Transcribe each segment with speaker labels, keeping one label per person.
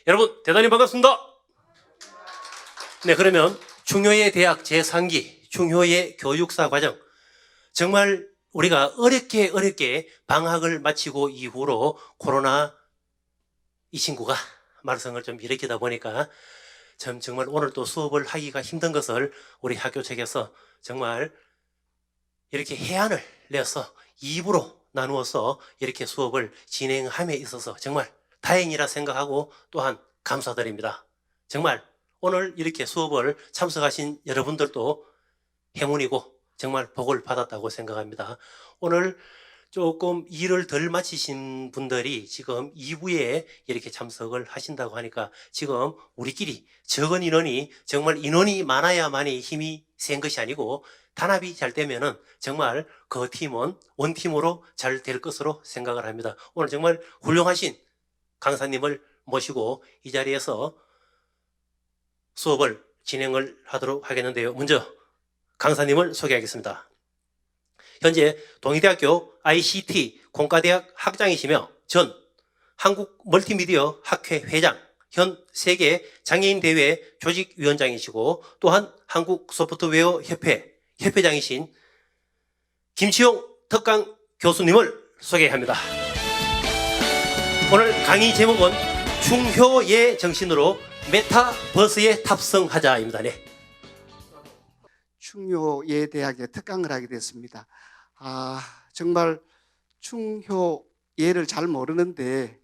Speaker 1: 여러분 대단히 반갑습니다. 네, 그러면 중효의 대학 제3기 중효의 교육사 과정, 정말 우리가 어렵게 방학을 마치고 이후로 코로나 이 친구가 말썽을 좀 일으키다 보니까 정말 오늘 또 수업을 하기가 힘든 것을 우리 학교 측에서 정말 이렇게 해안을 내서 2부로 나누어서 이렇게 수업을 진행함에 있어서 정말 다행이라 생각하고 또한 감사드립니다. 정말 오늘 이렇게 수업을 참석하신 여러분들도 행운이고 정말 복을 받았다고 생각합니다. 오늘 조금 일을 덜 마치신 분들이 지금 2부에 이렇게 참석을 하신다고 하니까 지금 우리끼리 적은 인원이 정말 인원이 많아야만이 힘이 센 것이 아니고 단합이 잘 되면은 정말 그 팀은 원팀으로 잘 될 것으로 생각을 합니다. 오늘 정말 훌륭하신 강사님을 모시고 이 자리에서 수업을 진행을 하도록 하겠는데요. 먼저 강사님을 소개하겠습니다. 현재 동의대학교 ICT 공과대학 학장이시며 전 한국 멀티미디어 학회 회장, 현 세계 장애인 대회 조직위원장이시고 또한 한국 소프트웨어 협회 협회장이신 김치용 특강 교수님을 소개합니다. 오늘 강의 제목은 중효의 정신으로 메타버스에 탑승하자입니다. 네.
Speaker 2: 충효예대학에 특강을 하게 됐습니다. 정말 충효예를 잘 모르는데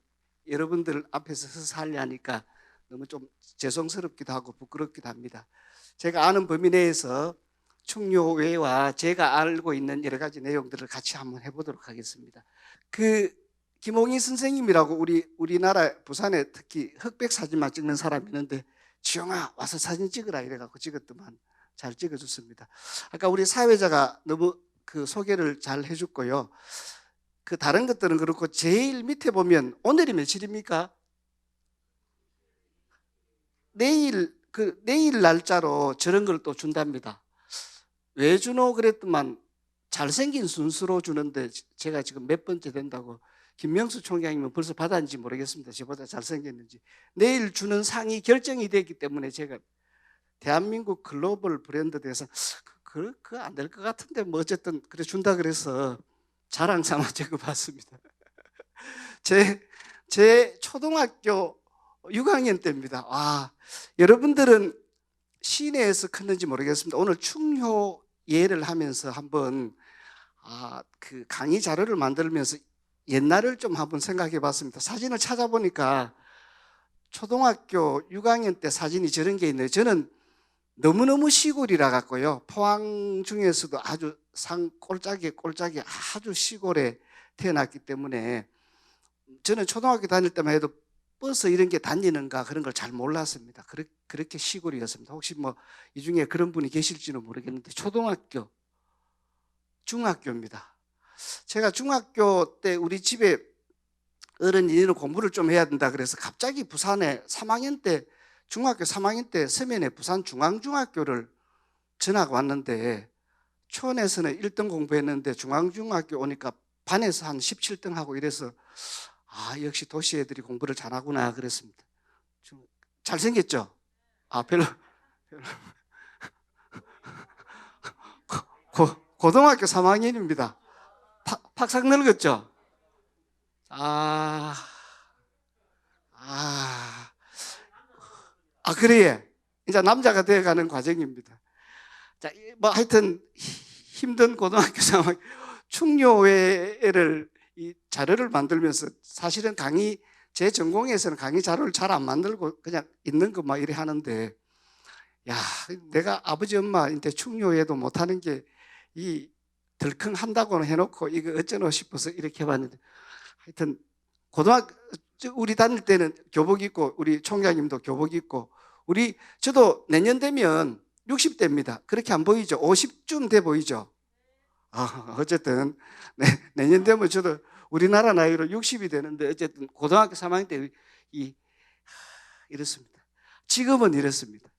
Speaker 2: 여러분들 앞에서 서서 하려니까 너무 좀 죄송스럽기도 하고 부끄럽기도 합니다. 제가 아는 범위 내에서 충효예와 제가 알고 있는 여러 가지 내용들을 같이 한번 해보도록 하겠습니다. 김홍희 선생님이라고 우리나라 부산에 특히 흑백 사진만 찍는 사람이 있는데, 지영아 와서 사진 찍으라 이래갖고 찍었더만 잘 찍어줬습니다. 아까 우리 사회자가 너무 그 소개를 잘 해줬고요. 그 다른 것들은 그렇고 제일 밑에 보면 오늘이 며칠입니까? 내일 날짜로 저런 걸 또 준답니다. 왜 주노 그랬더만 잘생긴 순수로 주는데 제가 지금 몇 번째 된다고. 김명수 총장이면 벌써 받았는지 모르겠습니다. 저보다 잘생겼는지. 내일 주는 상이 결정이 됐기 때문에 제가 대한민국 글로벌 브랜드 대상 그거 안 될 것 같은데 뭐 어쨌든 그래 준다 그래서 자랑 삼아 적어봤습니다. 제 초등학교 6학년 때입니다. 여러분들은 시내에서 컸는지 모르겠습니다. 오늘 충효예를 하면서 한번 그 강의 자료를 만들면서 옛날을 좀 한번 생각해 봤습니다. 사진을 찾아보니까 초등학교 6학년 때 사진이 저런 게 있네요. 저는 너무너무 시골이라 갖고요. 포항 중에서도 아주 꼴짝이 아주 시골에 태어났기 때문에 저는 초등학교 다닐 때만 해도 버스 이런 게 다니는가 그런 걸 잘 몰랐습니다. 그렇게 시골이었습니다. 혹시 뭐 이 중에 그런 분이 계실지는 모르겠는데 초등학교, 중학교입니다. 제가 중학교 때 우리 집에 어른이는 공부를 좀 해야 된다 그래서 갑자기 부산에 3학년 때 중학교 3학년 때 서면에 부산 중앙중학교를 전화가 왔는데 초원에서는 1등 공부했는데 중앙중학교 오니까 반에서 한 17등 하고 이래서 역시 도시 애들이 공부를 잘하구나 그랬습니다. 잘생겼죠? 별로. 고등학교 3학년입니다. 팍삭 늙었죠? 그래. 이제 남자가 되어가는 과정입니다. 자, 뭐 하여튼 힘든 고등학교 상황, 충효예를 이 자료를 만들면서 사실은 제 전공에서는 강의 자료를 잘 안 만들고 그냥 있는 거 막 이래 하는데, 내가 아버지 엄마한테 충효예도 못하는 게 덜컹 한다고는 해놓고 이거 어쩌노 싶어서 이렇게 해봤는데, 하여튼 우리 다닐 때는 교복 입고 우리 총장님도 교복 입고 저도 내년 되면 60대입니다. 그렇게 안 보이죠? 50쯤 돼 보이죠? 어쨌든 내년 되면 저도 우리나라 나이로 60이 되는데 어쨌든 고등학교 3학년 때 이렇습니다. 지금은 이렇습니다.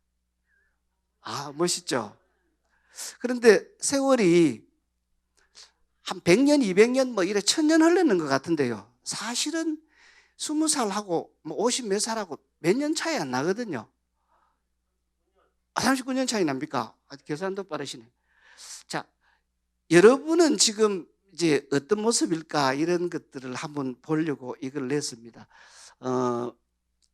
Speaker 2: 멋있죠? 그런데 세월이 한 100년, 200년 뭐 이래 1000년 흘렀는 것 같은데요. 사실은 20살하고 뭐 50 몇 살하고 몇 년 차이 안 나거든요. 39년 차이 납니까? 계산도 빠르시네. 자, 여러분은 지금 이제 어떤 모습일까 이런 것들을 한번 보려고 이걸 냈습니다.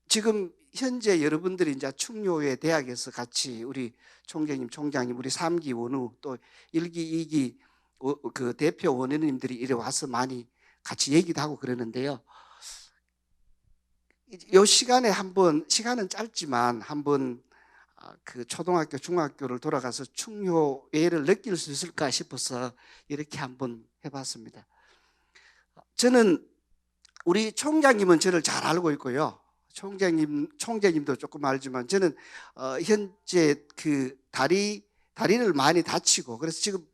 Speaker 2: 지금 현재 여러분들이 이제 충료회 대학에서 같이 우리 총장님, 우리 3기 원우 또 1기, 2기 그 대표 원우님들이 이래 와서 많이 같이 얘기도 하고 그러는데요. 이 시간에 한번, 시간은 짧지만 한번 그 초등학교, 중학교를 돌아가서 충효회를 느낄 수 있을까 싶어서 이렇게 한번 해봤습니다. 저는 우리 총장님은 저를 잘 알고 있고요. 총장님도 조금 알지만 저는 현재 그 다리를 많이 다치고 그래서 지금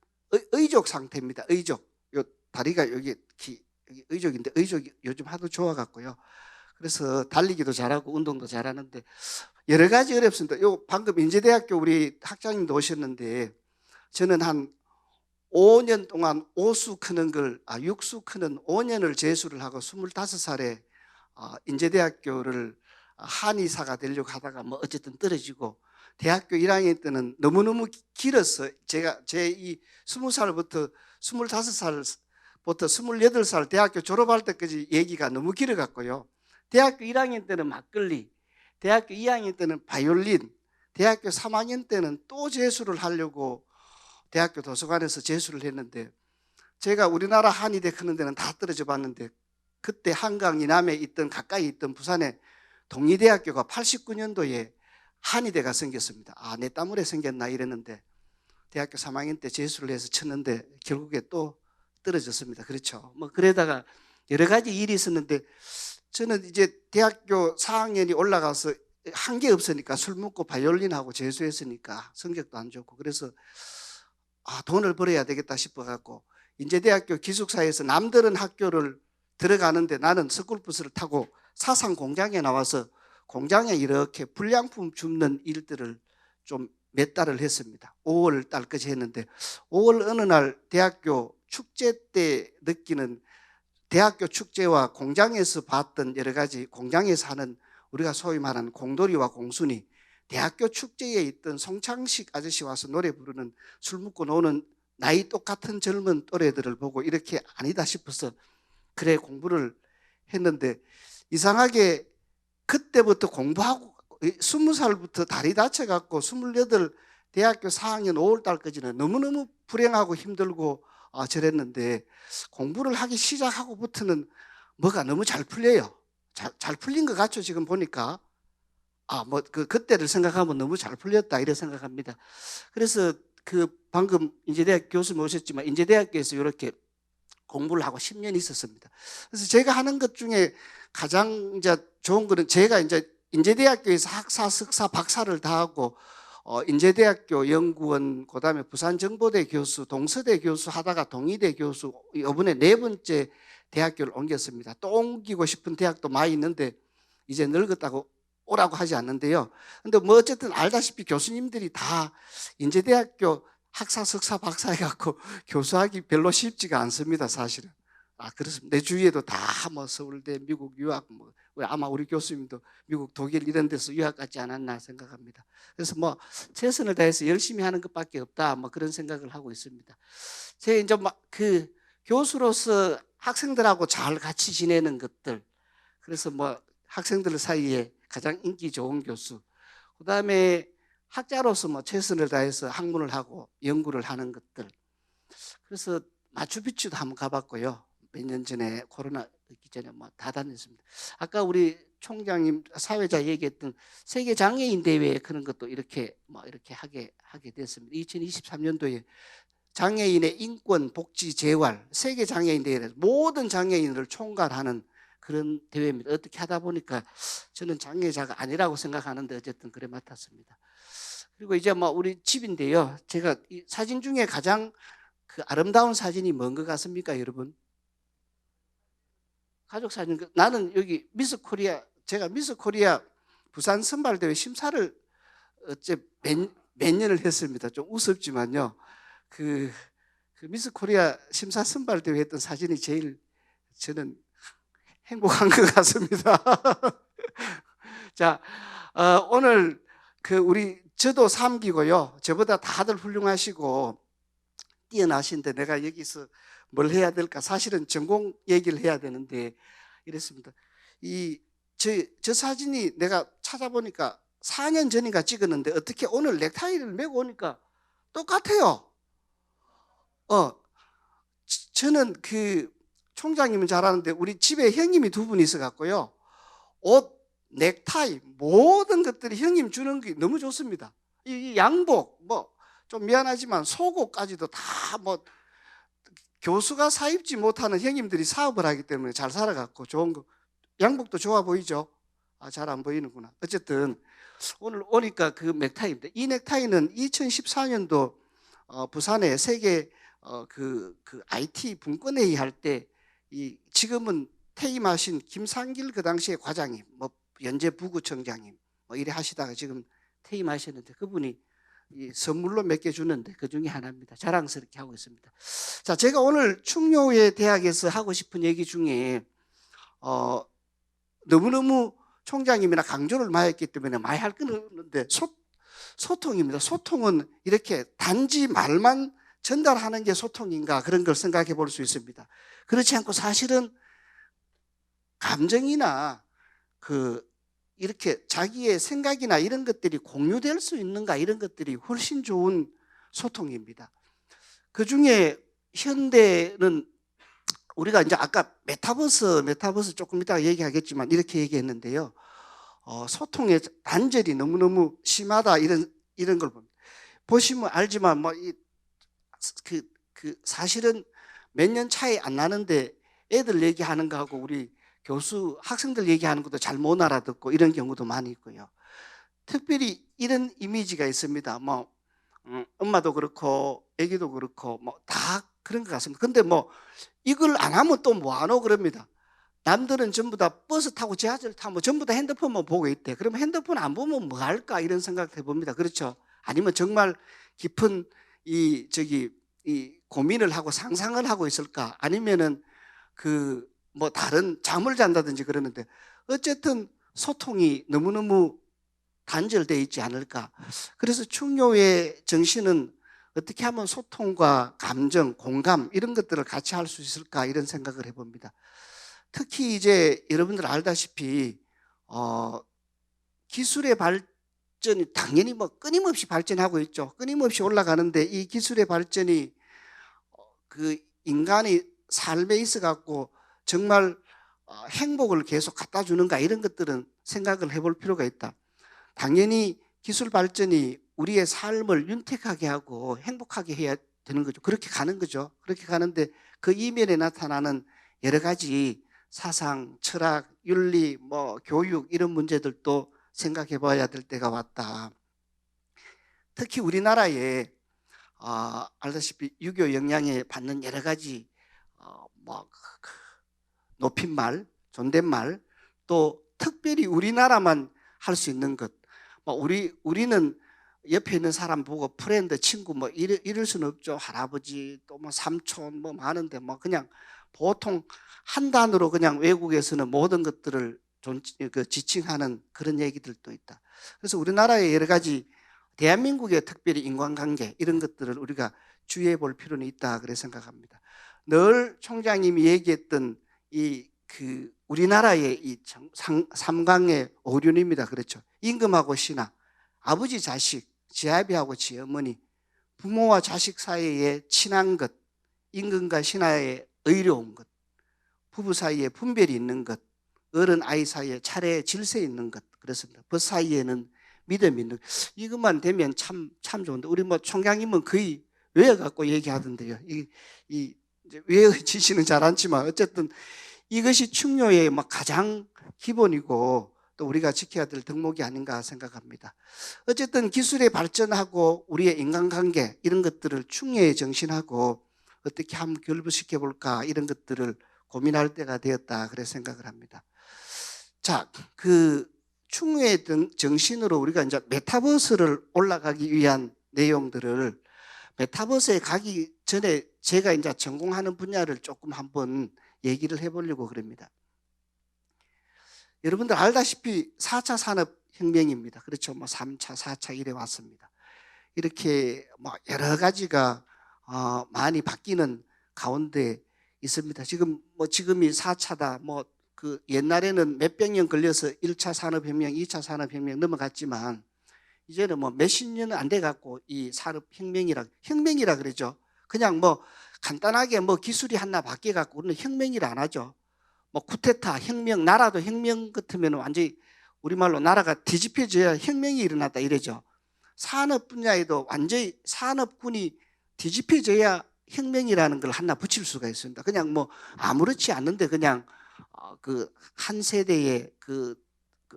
Speaker 2: 의족 상태입니다. 의족. 요 다리가 여기 의족인데 의족이 요즘 하도 좋아갖고요. 그래서 달리기도 잘하고 운동도 잘하는데 여러 가지 어렵습니다. 요 방금 인제대학교 우리 학장님도 오셨는데 저는 한 5년 동안 오수 크는 걸, 육수 크는 5년을 재수를 하고 25살에 인제대학교를 한의사가 되려고 하다가 뭐 어쨌든 떨어지고 대학교 1학년 때는 너무너무 길어서 제가 제 이 20살부터 25살부터 28살 대학교 졸업할 때까지 얘기가 너무 길어갔고요. 대학교 1학년 때는 막걸리, 대학교 2학년 때는 바이올린, 대학교 3학년 때는 또 재수를 하려고 대학교 도서관에서 재수를 했는데 제가 우리나라 한의대 크는 데는 다 떨어져 봤는데 그때 한강 이남에 있던 가까이 있던 부산의 동리대학교가 89년도에 한의대가 생겼습니다. 내 땀 흘에 생겼나 이랬는데 대학교 3학년 때 재수를 해서 쳤는데 결국에 또 떨어졌습니다. 그렇죠. 뭐 그러다가 여러 가지 일이 있었는데 저는 이제 대학교 4학년이 올라가서 한 게 없으니까 술 먹고 바이올린하고 재수했으니까 성적도 안 좋고 그래서 돈을 벌어야 되겠다 싶어갖고 인제대학교 기숙사에서 남들은 학교를 들어가는데 나는 스쿨버스를 타고 사상 공장에 나와서 공장에 이렇게 불량품 줍는 일들을 좀 몇 달을 했습니다. 5월 달까지 했는데 5월 어느 날 대학교 축제 때 느끼는 대학교 축제와 공장에서 봤던 여러 가지 공장에서 하는 우리가 소위 말하는 공돌이와 공순이 대학교 축제에 있던 송창식 아저씨 와서 노래 부르는 술 먹고 노는 나이 똑같은 젊은 또래들을 보고 이렇게 아니다 싶어서 그래 공부를 했는데 이상하게 그때부터 공부하고 20살부터 다리 다쳐갖고 28 대학교 4학년 5월 달까지는 너무너무 불행하고 힘들고 저랬는데 공부를 하기 시작하고부터는 뭐가 너무 잘 풀려요. 잘 풀린 것 같죠 지금 보니까. 그때를 생각하면 너무 잘 풀렸다 이렇게 생각합니다. 그래서 그 방금 인제대학 교수님 오셨지만 인제대학교에서 이렇게 공부를 하고 10년 있었습니다. 그래서 제가 하는 것 중에 가장 이제 좋은 거는 제가 이제 인제대학교에서 학사, 석사, 박사를 다 하고 인제대학교 연구원, 그다음에 부산정보대 교수, 동서대 교수 하다가 동의대 교수 이번에 4번째 대학교를 옮겼습니다. 또 옮기고 싶은 대학도 많이 있는데 이제 늙었다고 오라고 하지 않는데요. 근데 뭐 어쨌든 알다시피 교수님들이 다 인제대학교 학사, 석사, 박사 해갖고 교수하기 별로 쉽지가 않습니다, 사실은. 그렇습니다. 내 주위에도 다 뭐 서울대, 미국 유학, 뭐 아마 우리 교수님도 미국, 독일 이런 데서 유학 갔지 않았나 생각합니다. 그래서 뭐 최선을 다해서 열심히 하는 것밖에 없다, 뭐 그런 생각을 하고 있습니다. 제가 이제 그 교수로서 학생들하고 잘 같이 지내는 것들, 그래서 뭐 학생들 사이에 가장 인기 좋은 교수, 그다음에 학자로서 뭐 최선을 다해서 학문을 하고 연구를 하는 것들. 그래서 마추픽추도 한번 가봤고요. 몇 년 전에 코로나 있기 전에 뭐 다 다녔습니다. 아까 우리 총장님 사회자 얘기했던 세계 장애인 대회 그런 것도 이렇게 하게 됐습니다. 2023년도에 장애인의 인권, 복지, 재활 세계 장애인 대회에서 모든 장애인을 총괄하는 그런 대회입니다. 어떻게 하다 보니까 저는 장애자가 아니라고 생각하는데 어쨌든 그래 맡았습니다. 그리고 이제 뭐 우리 집인데요. 제가 이 사진 중에 가장 그 아름다운 사진이 뭔 것 같습니까, 여러분? 가족 사진. 나는 여기 미스 코리아, 제가 미스 코리아 부산 선발대회 심사를 몇 년을 했습니다. 좀 우습지만요. 그 미스 코리아 심사 선발대회 했던 사진이 제일 저는 행복한 것 같습니다. 자, 오늘 저도 3기고요. 저보다 다들 훌륭하시고 뛰어나신데 내가 여기서 뭘 해야 될까? 사실은 전공 얘기를 해야 되는데 이랬습니다. 저 사진이 내가 찾아보니까 4년 전인가 찍었는데 어떻게 오늘 넥타이를 메고 오니까 똑같아요. 저는 총장님은 잘 아는데 우리 집에 형님이 2분 있어 갖고요. 옷, 넥타이 모든 것들이 형님 주는 게 너무 좋습니다. 이 양복 좀 미안하지만 속옷까지도 다 교수가 사입지 못하는 형님들이 사업을 하기 때문에 잘 살아갖고 좋은 거. 양복도 좋아 보이죠? 잘 안 보이는구나. 어쨌든 오늘 오니까 그 넥타이입니다. 이 넥타이는 2014년도 부산에 세계 IT 분권회의 할 때 지금은 퇴임하신 김상길 그 당시에 과장님, 연재 부구청장님 이래 하시다가 지금 퇴임하셨는데 그분이 선물로 몇 개 주는데 그 중에 하나입니다. 자랑스럽게 하고 있습니다. 자, 제가 오늘 충효회 대학에서 하고 싶은 얘기 중에 너무너무 총장님이나 강조를 많이 했기 때문에 많이 할 건 없는데 소통입니다. 소통은 이렇게 단지 말만 전달하는 게 소통인가 그런 걸 생각해 볼 수 있습니다. 그렇지 않고 사실은 감정이나 이렇게 자기의 생각이나 이런 것들이 공유될 수 있는가 이런 것들이 훨씬 좋은 소통입니다. 그 중에 현대는 우리가 이제 아까 메타버스 조금 이따가 얘기하겠지만 이렇게 얘기했는데요. 소통의 단절이 너무너무 심하다 이런 걸 봅니다. 보시면 알지만 사실은 몇 년 차이 안 나는데 애들 얘기하는 거하고 우리 학생들 얘기하는 것도 잘 못 알아듣고 이런 경우도 많이 있고요. 특별히 이런 이미지가 있습니다. 엄마도 그렇고 애기도 그렇고 다 그런 것 같습니다. 근데 이걸 안 하면 또 뭐 하노 그럽니다. 남들은 전부 다 버스 타고 지하철 타고 전부 다 핸드폰만 보고 있대. 그러면 핸드폰 안 보면 뭐 할까 이런 생각 해봅니다. 그렇죠? 아니면 정말 깊은 이 고민을 하고 상상을 하고 있을까? 아니면은 다른 잠을 잔다든지 그러는데 어쨌든 소통이 너무너무 단절되어 있지 않을까. 그래서 충효의 정신은 어떻게 하면 소통과 감정, 공감 이런 것들을 같이 할 수 있을까 이런 생각을 해봅니다. 특히 이제 여러분들 알다시피 기술의 발전이 당연히 끊임없이 발전하고 있죠. 끊임없이 올라가는데 이 기술의 발전이 인간의 삶에 있어 갖고 정말 행복을 계속 갖다 주는가 이런 것들은 생각을 해볼 필요가 있다. 당연히 기술 발전이 우리의 삶을 윤택하게 하고 행복하게 해야 되는 거죠. 그렇게 가는 거죠. 그렇게 가는데 그 이면에 나타나는 여러 가지 사상, 철학, 윤리, 교육 이런 문제들도 생각해 봐야 될 때가 왔다. 특히 우리나라에 알다시피 유교 영향에 받는 여러 가지 높임말, 존댓말 또 특별히 우리나라만 할 수 있는 것. 우리는 옆에 있는 사람 보고 프렌드, 친구 이럴 수는 없죠. 할아버지 또 삼촌 많은데 그냥 보통 한 단어로 그냥 외국에서는 모든 것들을 지칭하는 그런 얘기들도 있다. 그래서 우리나라의 여러 가지 대한민국의 특별히 인간관계 이런 것들을 우리가 주의해 볼 필요는 있다 그래 생각합니다. 늘 총장님이 얘기했던 우리나라의 이 삼강의 오륜입니다. 그렇죠. 임금하고 신하, 아버지 자식, 지아비하고 지어머니, 부모와 자식 사이에 친한 것, 임금과 신하의 의로운 것, 부부 사이에 분별이 있는 것, 어른 아이 사이에 차례 질서 있는 것, 그렇습니다. 그 사이에는 믿음이 있는 것. 이것만 되면 참 좋은데 우리 총장님은 거의 외워갖고 얘기하던데요. 이제 외워지시는 잘 않지만 어쨌든 이것이 충효의 가장 기본이고 또 우리가 지켜야 될 덕목이 아닌가 생각합니다. 어쨌든 기술의 발전하고 우리의 인간관계 이런 것들을 충효의 정신하고 어떻게 한번 결부시켜 볼까 이런 것들을 고민할 때가 되었다 그래 생각을 합니다. 자, 충효의 정신으로 우리가 이제 메타버스를 올라가기 위한 내용들을 메타버스에 가기 전에 제가 이제 전공하는 분야를 조금 한번 얘기를 해보려고 그럽니다. 여러분들 알다시피 4차 산업혁명입니다. 그렇죠. 뭐 3차, 4차 이래 왔습니다. 이렇게 뭐 여러 가지가 많이 바뀌는 가운데 있습니다. 지금이 4차다. 뭐 그 옛날에는 몇백 년 걸려서 1차 산업혁명, 2차 산업혁명 넘어갔지만 이제는 뭐 몇십 년은 안 돼 갖고 이 혁명이라 그러죠. 그냥 뭐 간단하게 뭐 기술이 하나 바뀌어 갖고 우리는 혁명이라 안 하죠. 뭐 쿠데타, 혁명, 나라도 혁명 같으면 완전히 우리말로 나라가 뒤집혀져야 혁명이 일어났다 이러죠. 산업 분야에도 완전히 산업군이 뒤집혀져야 혁명이라는 걸 하나 붙일 수가 있습니다. 그냥 뭐 아무렇지 않은데 그냥 그 한 세대의 그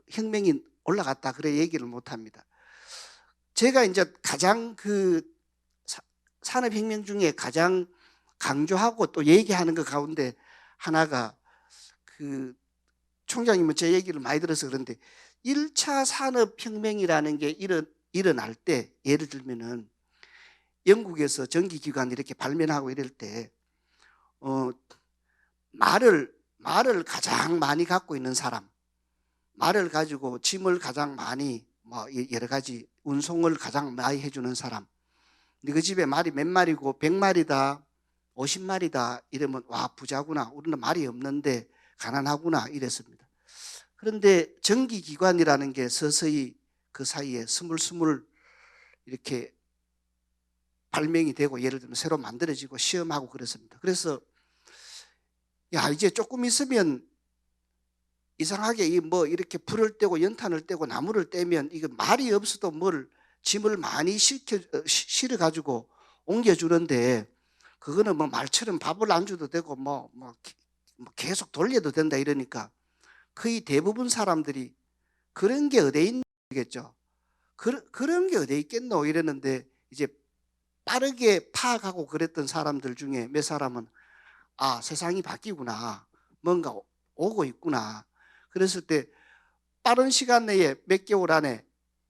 Speaker 2: 혁명이 올라갔다 그래 얘기를 못 합니다. 제가 이제 가장 그 산업혁명 중에 가장 강조하고 또 얘기하는 것 가운데 하나가 그 총장님은 제 얘기를 많이 들어서 그런데 1차 산업혁명이라는 게 일어날 때 예를 들면은 영국에서 전기기관 이렇게 발명하고 이럴 때 말을 가장 많이 갖고 있는 사람, 말을 가지고 짐을 가장 많이 뭐 여러 가지 운송을 가장 많이 해주는 사람, 네 집 말이 몇 마리고 100마리다 50마리다 이러면 와 부자구나, 우리는 말이 없는데 가난하구나 이랬습니다. 그런데 전기기관이라는 게 서서히 그 사이에 스물스물 이렇게 발명이 되고 예를 들면 새로 만들어지고 시험하고 그랬습니다. 그래서 야 이제 조금 있으면 이상하게 뭐 이렇게 불을 떼고 연탄을 떼고 나무를 떼면 이거 말이 없어도 뭘 짐을 많이 실어 가지고 옮겨주는데 그거는 뭐 말처럼 밥을 안 줘도 되고 뭐 계속 돌려도 된다 이러니까 거의 대부분 사람들이 그런 게 어디 있겠죠. 그런 게 어디 있겠노 이랬는데 이제 빠르게 파악하고 그랬던 사람들 중에 몇 사람은 아 세상이 바뀌구나, 뭔가 오고 있구나. 그랬을 때 빠른 시간 내에 몇 개월 안에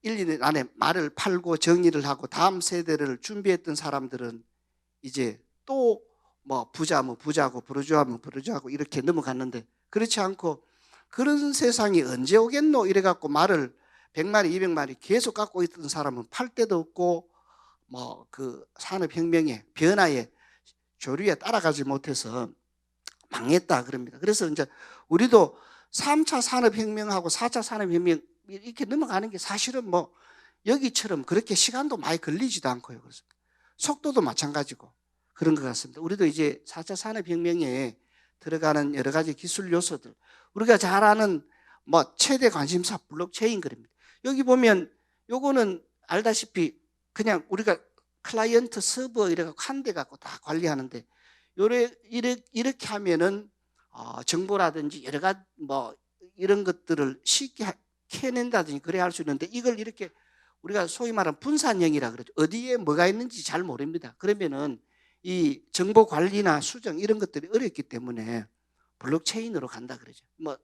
Speaker 2: 1, 2년 안에 말을 팔고 정리를 하고 다음 세대를 준비했던 사람들은 이제 또 뭐 부자면 부자고 부르주아면 부르주아고 이렇게 넘어갔는데 그렇지 않고 그런 세상이 언제 오겠노 이래갖고 말을 100마리 200마리 계속 갖고 있던 사람은 팔 데도 없고 뭐 그 산업혁명의 변화에 조류에 따라가지 못해서 망했다 그럽니다. 그래서 이제 우리도 3차 산업혁명하고 4차 산업혁명 이렇게 넘어가는 게 사실은 뭐 여기처럼 그렇게 시간도 많이 걸리지도 않고요. 그래서 속도도 마찬가지고 그런 것 같습니다. 우리도 이제 4차 산업혁명에 들어가는 여러 가지 기술 요소들, 우리가 잘 아는 뭐 최대 관심사 블록체인 그럽니다. 여기 보면 요거는 알다시피 그냥 우리가 클라이언트 서버 이래갖고 한 대 갖고 다 관리하는데 이렇게 하면은 정보라든지 여러 가지 뭐 이런 것들을 쉽게 캐낸다든지 그래 할 수 있는데 이걸 이렇게 우리가 소위 말하는 분산형이라 그러죠. 어디에 뭐가 있는지 잘 모릅니다. 그러면은 이 정보 관리나 수정 이런 것들이 어렵기 때문에 블록체인으로 간다 그러죠. 뭐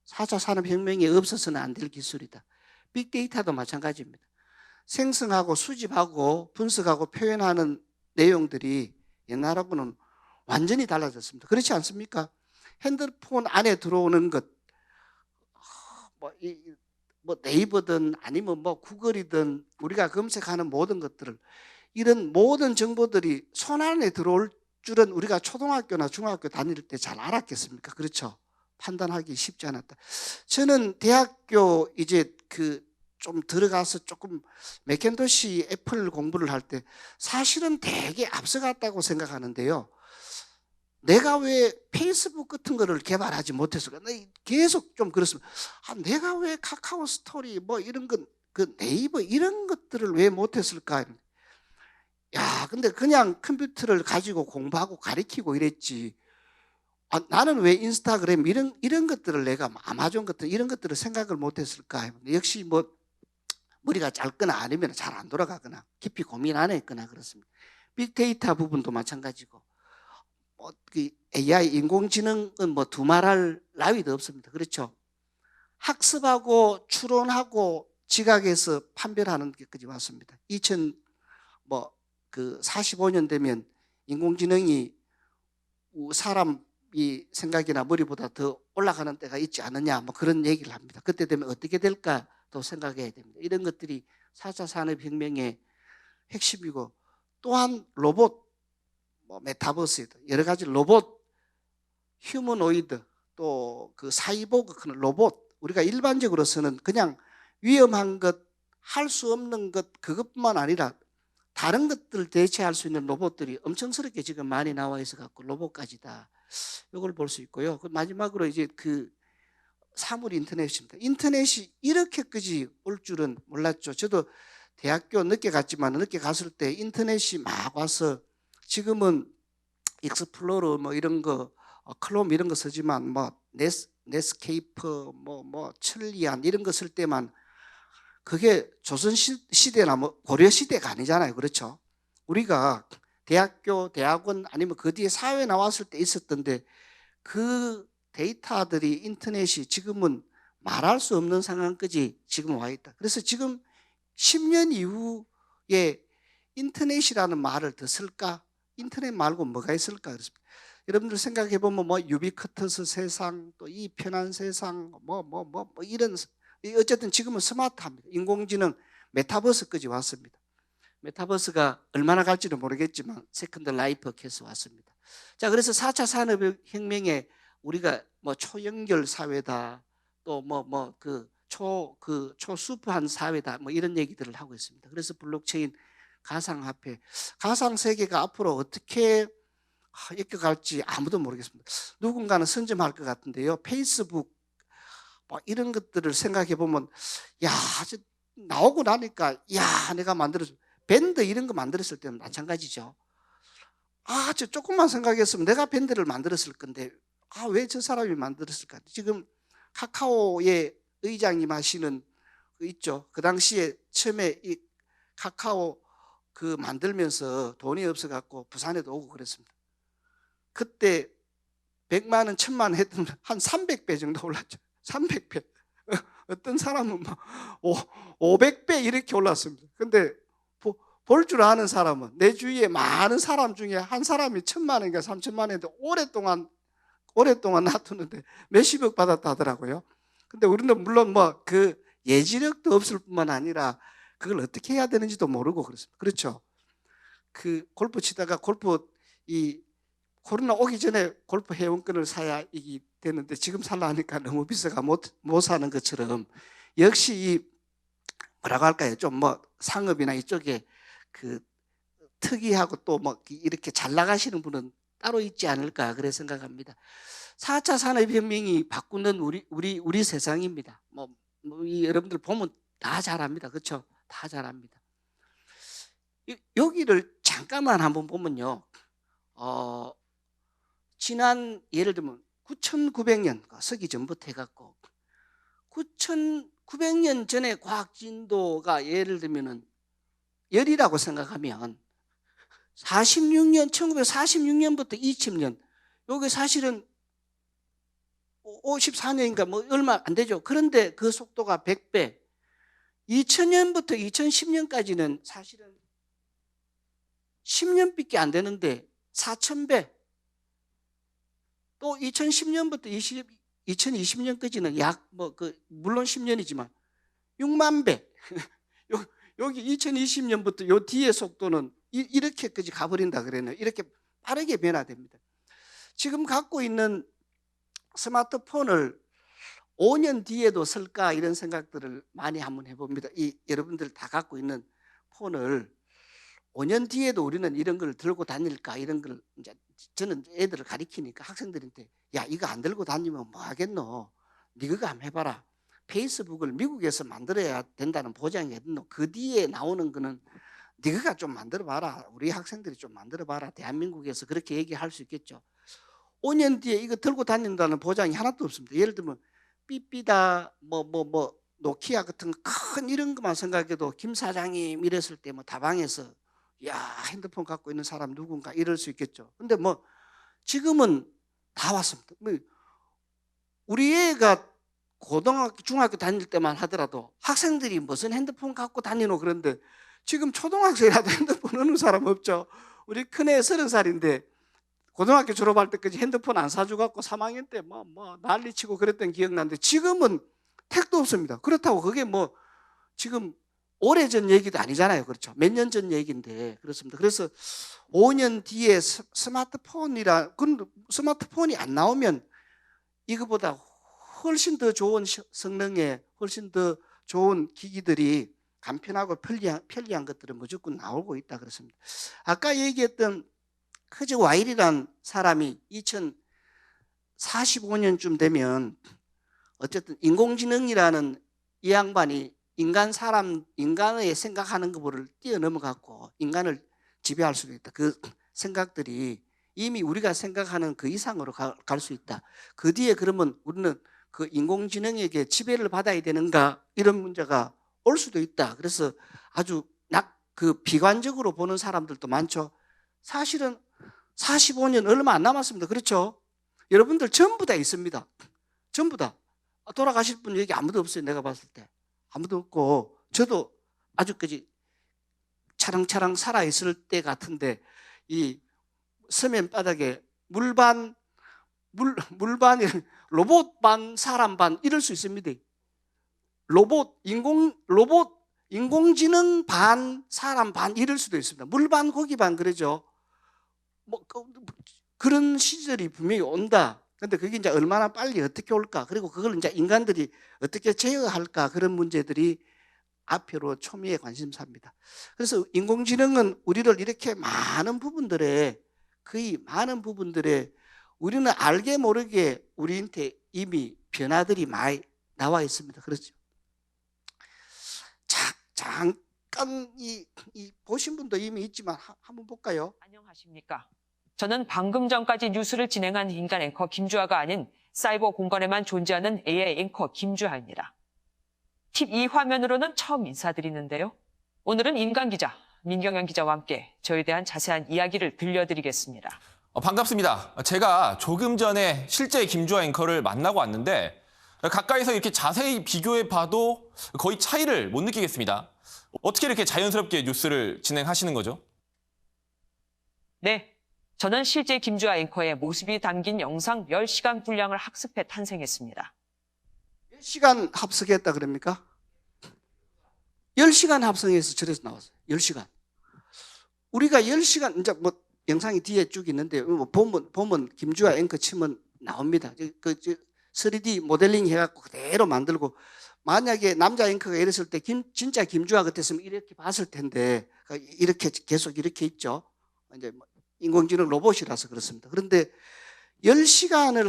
Speaker 2: 4차 산업혁명이 없어서는 안 될 기술이다. 빅데이터도 마찬가지입니다. 생성하고 수집하고 분석하고 표현하는 내용들이 옛날하고는 완전히 달라졌습니다. 그렇지 않습니까? 핸드폰 안에 들어오는 것, 뭐 네이버든 아니면 뭐 구글이든 우리가 검색하는 모든 것들을 이런 모든 정보들이 손 안에 들어올 줄은 우리가 초등학교나 중학교 다닐 때 잘 알았겠습니까? 그렇죠? 판단하기 쉽지 않았다. 저는 대학교 이제 좀 들어가서 조금 맥킨토시 애플 공부를 할 때 사실은 되게 앞서갔다고 생각하는데요. 내가 왜 페이스북 같은 거를 개발하지 못했을까? 계속 좀 그렇습니다. 내가 왜 카카오 스토리 뭐 이런 건 그 네이버 이런 것들을 왜 못했을까? 야, 근데 그냥 컴퓨터를 가지고 공부하고 가르치고 이랬지. 나는 왜 인스타그램 이런 것들을 내가 아마존 것들 이런 것들을 생각을 못했을까? 역시 뭐 머리가 짧거나 아니면 잘 안 돌아가거나 깊이 고민 안 했거나 그렇습니다. 빅데이터 부분도 마찬가지고 그 AI 인공지능은 뭐 두말할 나위도 없습니다. 그렇죠? 학습하고 추론하고 지각해서 판별하는 게까지 왔습니다. 45년 되면 인공지능이 사람 이 생각이나 머리보다 더 올라가는 때가 있지 않느냐 뭐 그런 얘기를 합니다. 그때 되면 어떻게 될까도 생각해야 됩니다. 이런 것들이 4차 산업혁명의 핵심이고, 또한 로봇, 뭐 메타버스, 여러 가지 로봇, 휴머노이드, 또 그 사이보그 그런 로봇, 우리가 일반적으로서는 그냥 위험한 것, 할 수 없는 것 그것뿐만 아니라 다른 것들을 대체할 수 있는 로봇들이 엄청스럽게 지금 많이 나와 있어 갖고 로봇까지 다 이걸 볼 수 있고요. 그 마지막으로 이제 그 사물 인터넷입니다. 인터넷이 이렇게까지 올 줄은 몰랐죠. 저도 대학교 늦게 갔지만 늦게 갔을 때 인터넷이 막 와서, 지금은 익스플로러 뭐 이런 거, 클롬 이런 거 쓰지만 뭐 넷스케이프 뭐 천리안 이런 거 쓸 때만 그게 조선 시대나 뭐 고려 시대가 아니잖아요. 그렇죠? 우리가 대학교, 대학원 아니면 그 뒤에 사회 나왔을 때 있었던데, 그 데이터들이 인터넷이 지금은 말할 수 없는 상황까지 지금 와 있다. 그래서 지금 10년 이후에 인터넷이라는 말을 더 쓸까? 인터넷 말고 뭐가 있을까? 그렇습니다. 여러분들 생각해 보면 뭐 유비쿼터스 세상, 또 이 편한 세상, 뭐 이런, 어쨌든 지금은 스마트합니다. 인공지능, 메타버스까지 왔습니다. 메타버스가 얼마나 갈지는 모르겠지만 세컨드 라이프 계속 왔습니다. 자, 그래서 4차 산업혁명에 우리가 뭐 초연결 사회다, 또 초수프한 사회다, 뭐 이런 얘기들을 하고 있습니다. 그래서 블록체인, 가상화폐, 가상세계가 앞으로 어떻게 이끌어갈지 아무도 모르겠습니다. 누군가는 선점할 것 같은데요. 페이스북 뭐 이런 것들을 생각해 보면, 야, 나오고 나니까, 야, 내가 만들어줘. 밴드 이런 거 만들었을 때는 마찬가지죠. 저 조금만 생각했으면 내가 밴드를 만들었을 건데, 왜 저 사람이 만들었을까? 지금 카카오의 의장님 하시는 그 있죠. 그 당시에 처음에 이 카카오 그 만들면서 돈이 없어갖고 부산에도 오고 그랬습니다. 그때 100만 원, 1000만 원 했던 한 300배 정도 올랐죠. 300배. 어떤 사람은 막 500배 이렇게 올랐습니다. 근데 볼 줄 아는 사람은, 내 주위에 많은 사람 중에 한 사람이 1000만 원인가 3000만 원인데 오랫동안 놔두는데 몇십억 받았다 하더라고요. 근데 우리는 물론 뭐 그 예지력도 없을 뿐만 아니라 그걸 어떻게 해야 되는지도 모르고 그렇습니다. 그렇죠? 그 골프 치다가 이 코로나 오기 전에 골프 회원권을 사야 이게 되는데, 지금 살라 하니까 너무 비싸가 못 사는 것처럼, 역시 이 뭐라고 할까요? 좀 뭐 상업이나 이쪽에 그 특이하고 또 뭐 이렇게 잘 나가시는 분은 따로 있지 않을까 그래 생각합니다. 4차 산업혁명이 바꾸는 우리 세상입니다. 여러분들 보면 다 잘합니다. 그렇죠? 다 잘합니다. 여기를 잠깐만 한번 보면요. 지난 예를 들면 9,900년 서기 전부터 해갖고 9,900년 전에 과학 진도가 예를 들면은 열이라고 생각하면 1946년부터 2000년, 요게 사실은 54년인가 뭐 얼마 안 되죠. 그런데 그 속도가 100배. 2000년부터 2010년까지는 사실은 10년밖에 안 되는데 4000배. 또 2010년부터 2020년까지는 물론 10년이지만 6만 배. 여기 2020년부터 요 뒤에 속도는 이렇게까지 가버린다 그랬네요. 이렇게 빠르게 변화됩니다. 지금 갖고 있는 스마트폰을 5년 뒤에도 쓸까 이런 생각들을 많이 한번 해봅니다. 여러분들 다 갖고 있는 폰을 5년 뒤에도 우리는 이런 걸 들고 다닐까, 이런 걸 이제 저는 애들을 가리키니까 학생들한테, 야, 이거 안 들고 다니면 뭐 하겠노? 네가 한번 해봐라. 페이스북을 미국에서 만들어야 된다는 보장이 있노? 그 뒤에 나오는 거는 네가 좀 만들어봐라. 우리 학생들이 좀 만들어봐라. 대한민국에서 그렇게 얘기할 수 있겠죠. 5년 뒤에 이거 들고 다닌다는 보장이 하나도 없습니다. 예를 들면 삐삐다 노키아 같은 큰 이런 것만 생각해도 김 사장님 이랬을 때 뭐 다방에서, 야, 핸드폰 갖고 있는 사람 누군가 이럴 수 있겠죠. 근데 지금은 다 왔습니다. 우리 애가 고등학교, 중학교 다닐 때만 하더라도 학생들이 무슨 핸드폰 갖고 다니노 그런데 지금 초등학생이라도 핸드폰 없는 사람 없죠. 우리 큰애 30살인데 고등학교 졸업할 때까지 핸드폰 안 사주고 갖고 3학년 때 뭐 난리치고 그랬던 기억나는데 지금은 택도 없습니다. 그렇다고 그게 뭐 지금 오래전 얘기도 아니잖아요. 그렇죠? 몇 년 전 얘기인데 그렇습니다. 그래서 5년 뒤에 스마트폰이 안 나오면 이거보다 훨씬 더 좋은 성능의 훨씬 더 좋은 기기들이 간편하고 편리한 것들은 무조건 나오고 있다 그렇습니다. 아까 얘기했던 커즈 와일이라는 사람이 2045년쯤 되면 어쨌든 인공지능이라는 이 양반이 인간의 생각하는 것을 뛰어넘어갖고 인간을 지배할 수도 있다. 그 생각들이 이미 우리가 생각하는 그 이상으로 갈 수 있다. 그 뒤에 그러면 우리는 그 인공지능에게 지배를 받아야 되는가 이런 문제가 올 수도 있다. 그래서 아주 비관적으로 보는 사람들도 많죠. 사실은 45년 얼마 안 남았습니다. 그렇죠? 여러분들 전부 다 있습니다. 전부 다. 돌아가실 분 여기 아무도 없어요. 내가 봤을 때. 아무도 없고 저도 아직까지 차랑차랑 살아있을 때 같은데 이 서면 바닥에 물반 로봇 반 사람 반 이럴 수 있습니다. 로봇 인공지능 반 사람 반 이럴 수도 있습니다. 물 반 고기 반 그러죠. 그런 시절이 분명히 온다. 근데 그게 이제 얼마나 빨리 어떻게 올까? 그리고 그걸 이제 인간들이 어떻게 제어할까? 그런 문제들이 앞으로 초미의 관심사입니다. 그래서 인공지능은 우리를 이렇게 거의 많은 부분들에 우리는 알게 모르게 우리한테 이미 변화들이 많이 나와 있습니다. 그렇죠? 잠깐 보신 분도 이미 있지만 한번 볼까요?
Speaker 3: 안녕하십니까? 저는 방금 전까지 뉴스를 진행한 인간 앵커 김주하가 아닌 사이버 공간에만 존재하는 AI 앵커 김주하입니다. 팁 2 화면으로는 처음 인사드리는데요. 오늘은 인간 기자 민경현 기자와 함께 저에 대한 자세한 이야기를 들려드리겠습니다.
Speaker 4: 반갑습니다. 제가 조금 전에 실제 김주하 앵커를 만나고 왔는데 가까이서 이렇게 자세히 비교해 봐도 거의 차이를 못 느끼겠습니다. 어떻게 이렇게 자연스럽게 뉴스를 진행하시는 거죠?
Speaker 3: 네, 저는 실제 김주하 앵커의 모습이 담긴 영상 10시간 분량을 학습해 탄생했습니다.
Speaker 2: 몇 시간 합성했다 그럽니까? 10시간 합성해서 저래서 나왔어요. 10시간. 우리가 10시간, 이제 뭐 영상이 뒤에 쭉 있는데 보면 김주하 앵커 치면 나옵니다. 3D 모델링 해갖고 그대로 만들고 만약에 남자 앵커가 이랬을 때 진짜 김주하 같았으면 이렇게 봤을 텐데 이렇게 계속 이렇게 있죠. 이제 인공지능 로봇이라서 그렇습니다. 그런데 10시간을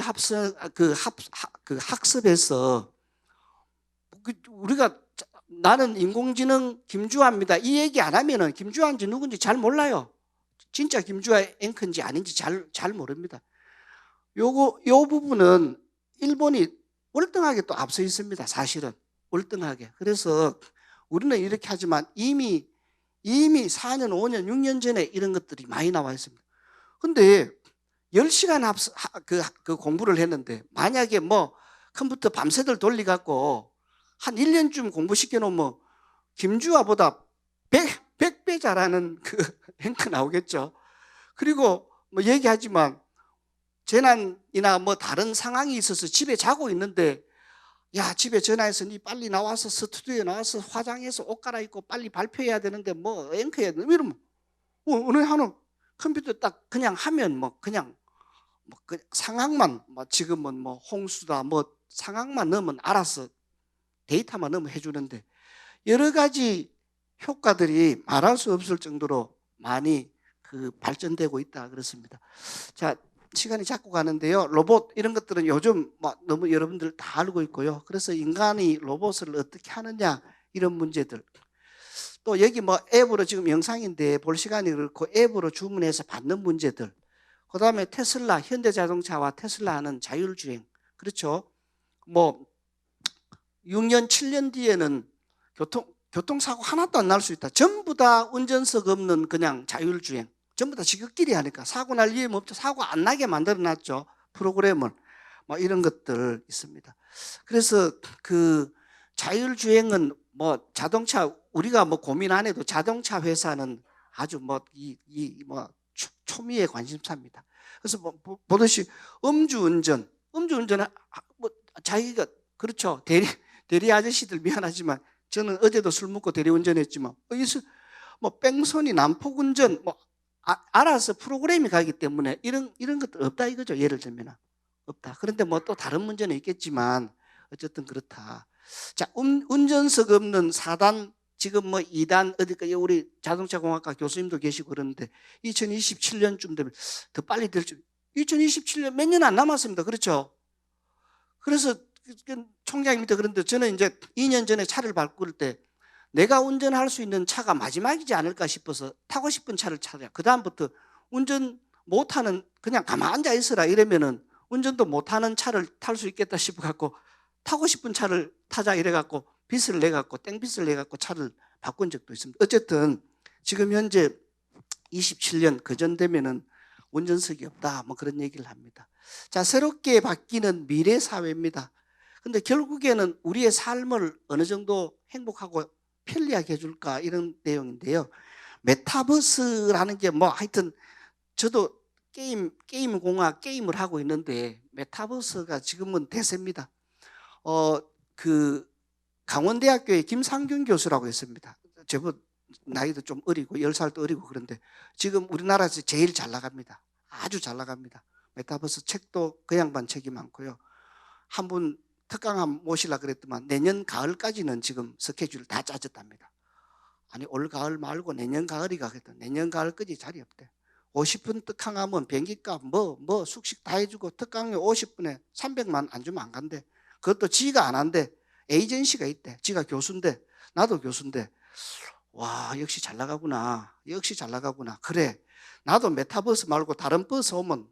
Speaker 2: 학습해서 우리가 나는 인공지능 김주하입니다. 이 얘기 안 하면은 김주하인지 누군지 잘 몰라요. 진짜 김주하 앵커인지 아닌지 잘 모릅니다. 요 부분은 일본이 월등하게 또 앞서 있습니다. 사실은 월등하게. 그래서 우리는 이렇게 하지만 이미 4년, 5년, 6년 전에 이런 것들이 많이 나와 있습니다. 근데 10시간 그 공부를 했는데 만약에 뭐 컴퓨터 밤새들 돌리갖고 한 1년쯤 공부시켜 놓으면 김주하보다 100배 잘하는 그 앵커 나오겠죠. 그리고 뭐 얘기하지만 재난이나 뭐 다른 상황이 있어서 집에 자고 있는데 야 집에 전화해서 니 빨리 나와서 스튜디오에 나와서 화장해서 옷 갈아입고 빨리 발표해야 되는데 뭐 앵커해야 되는데 이러면 어느 하는 컴퓨터 딱 그냥 하면 뭐 그냥 그 상황만 뭐 지금은 뭐 홍수다 뭐 상황만 넣으면 알아서 데이터만 넣으면 해주는데 여러 가지 효과들이 말할 수 없을 정도로 많이 발전되고 있다 그렇습니다. 자, 시간이 자꾸 가는데요. 로봇 이런 것들은 요즘 너무 여러분들 다 알고 있고요. 그래서 인간이 로봇을 어떻게 하느냐 이런 문제들. 또 여기 뭐 앱으로 지금 영상인데 볼 시간이 그렇고 앱으로 주문해서 받는 문제들. 그다음에 테슬라, 현대자동차와 테슬라 하는 자율주행. 그렇죠? 뭐 6년, 7년 뒤에는 교통사고 하나도 안 날 수 있다. 전부 다 운전석 없는 그냥 자율주행. 전부 다 지극끼리 하니까 사고 날 위험 없죠. 사고 안 나게 만들어놨죠. 프로그램을. 뭐 이런 것들 있습니다. 그래서 그 자율주행은 뭐 자동차 우리가 뭐 고민 안 해도 자동차 회사는 아주 초미의 관심사입니다. 그래서 보듯이 음주운전 뭐 자기가 그렇죠. 대리 아저씨들 미안하지만 저는 어제도 술 먹고 대리운전했지만 뭐 뺑소니 난폭운전 뭐 알아서 프로그램이 가기 때문에 이런 것들 없다 이거죠. 예를 들면 없다. 그런데 뭐 또 다른 문제는 있겠지만 어쨌든 그렇다. 자, 운전석 없는 4단 지금 뭐 2단 어디까 우리 자동차공학과 교수님도 계시고 그러는데 2027년쯤 되면 더 빨리 될 줄. 2027년 몇 년 안 남았습니다. 그렇죠? 그래서 총장님도 그런데 저는 이제 2년 전에 차를 바꿀 때 내가 운전할 수 있는 차가 마지막이지 않을까 싶어서 타고 싶은 차를 찾아. 그 다음부터 운전 못하는 그냥 가만 앉아 있어라 이러면은 운전도 못하는 차를 탈 수 있겠다 싶어갖고 타고 싶은 차를 타자 이래갖고 빚을 내갖고 땡빚을 내갖고 차를 바꾼 적도 있습니다. 어쨌든 지금 현재 27년 그전 되면은 운전석이 없다 뭐 그런 얘기를 합니다. 자, 새롭게 바뀌는 미래 사회입니다. 근데 결국에는 우리의 삶을 어느 정도 행복하고 편리하게 해줄까 이런 내용인데요. 메타버스라는 게 뭐 하여튼 저도 게임 공학 게임을 하고 있는데 메타버스가 지금은 대세입니다. 그 강원대학교의 김상균 교수라고 있습니다. 제법 나이도 좀 어리고 10살도 어리고 그런데 지금 우리나라에서 제일 잘 나갑니다. 아주 잘 나갑니다. 메타버스 책도 그 양반 책이 많고요. 한 분 특강 한번 모시려고 그랬더만 내년 가을까지는 지금 스케줄을 다 짜졌답니다. 아니 올 가을 말고 내년 가을이 가겠다. 내년 가을까지 자리 없대. 50분 특강하면 비행기값 뭐 숙식 다 해주고 특강료 50분에 300만 안 주면 안 간대. 그것도 지가 안 한대. 에이전시가 있대. 지가 교수인데 나도 교수인데 와 역시 잘 나가구나. 역시 잘 나가구나. 그래 나도 메타버스 말고 다른 버스 오면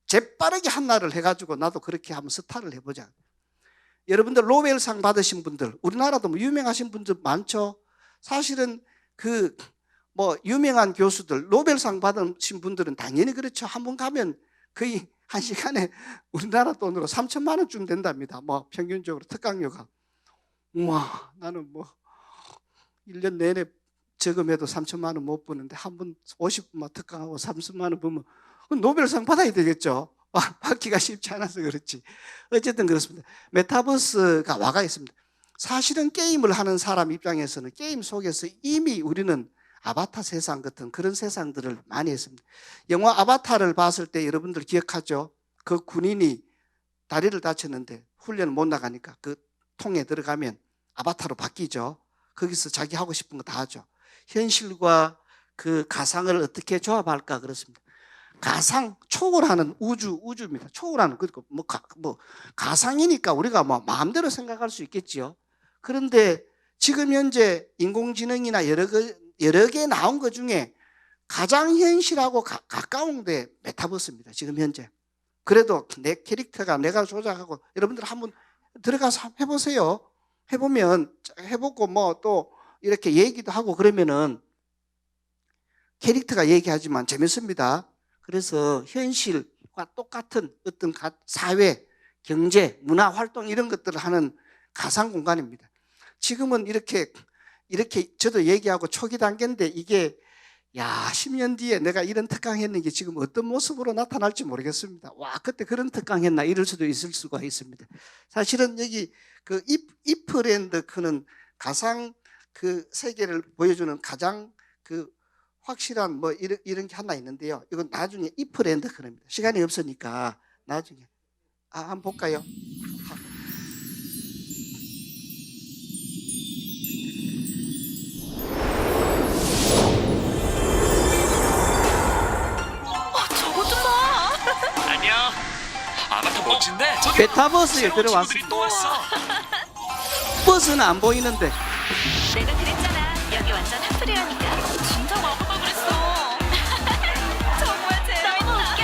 Speaker 2: 재빠르게 한날을 해가지고 나도 그렇게 한번 스타를 해보자. 여러분들 노벨상 받으신 분들 우리나라도 뭐 유명하신 분들 많죠. 사실은 그 뭐 유명한 교수들 노벨상 받으신 분들은 당연히 그렇죠. 한번 가면 거의 한 시간에 우리나라 돈으로 3천만 원쯤 된답니다. 뭐 평균적으로 특강료가. 우와 나는 뭐 1년 내내 저금해도 3천만 원 못 버는데 한 번 50분만 특강하고 30만 원 벌면 노벨상 받아야 되겠죠. 받기가 쉽지 않아서 그렇지. 어쨌든 그렇습니다. 메타버스가 와가 있습니다. 사실은 게임을 하는 사람 입장에서는 게임 속에서 이미 우리는 아바타 세상 같은 그런 세상들을 많이 했습니다. 영화 아바타를 봤을 때 여러분들 기억하죠? 그 군인이 다리를 다쳤는데 훈련을 못 나가니까 그 통에 들어가면 아바타로 바뀌죠. 거기서 자기 하고 싶은 거 다 하죠. 현실과 그 가상을 어떻게 조합할까 그렇습니다. 가상 초월하는 우주입니다. 초월하는 뭐 가상이니까 우리가 뭐 마음대로 생각할 수 있겠지요. 그런데 지금 현재 인공지능이나 여러 개 나온 것 중에 가장 현실하고 가까운 게 메타버스입니다. 지금 현재. 그래도 내 캐릭터가 내가 조작하고 여러분들 한번 들어가서 해보세요. 해보고 뭐 또 이렇게 얘기도 하고 그러면은 캐릭터가 얘기하지만 재밌습니다. 그래서 현실과 똑같은 어떤 사회, 경제, 문화 활동 이런 것들을 하는 가상 공간입니다. 지금은 이렇게 저도 얘기하고 초기 단계인데 이게 10년 뒤에 내가 이런 특강 했는 게 지금 어떤 모습으로 나타날지 모르겠습니다. 와, 그때 그런 특강 했나 이럴 수도 있을 수가 있습니다. 사실은 여기 그 이프랜드 그는 가상 그 세계를 보여주는 가장 그 확실한 뭐 이런 게 하나 있는데요. 이건 나중에 이프랜드 그럽니다. 시간이 없으니까 나중에 한번 볼까요?
Speaker 5: 저것 좀 봐.
Speaker 6: 안녕. 아바타 멋진데? 저기
Speaker 2: 메타버스에
Speaker 6: 새로운
Speaker 2: 들어왔습니다.
Speaker 6: 친구들이 또 왔어.
Speaker 2: 버스는 안 보이는데
Speaker 5: 내가 그랬잖아. 여기 완전 핫플이라니까. 진짜 와보가 그랬어. 정말 재밌다. 너무 웃겨.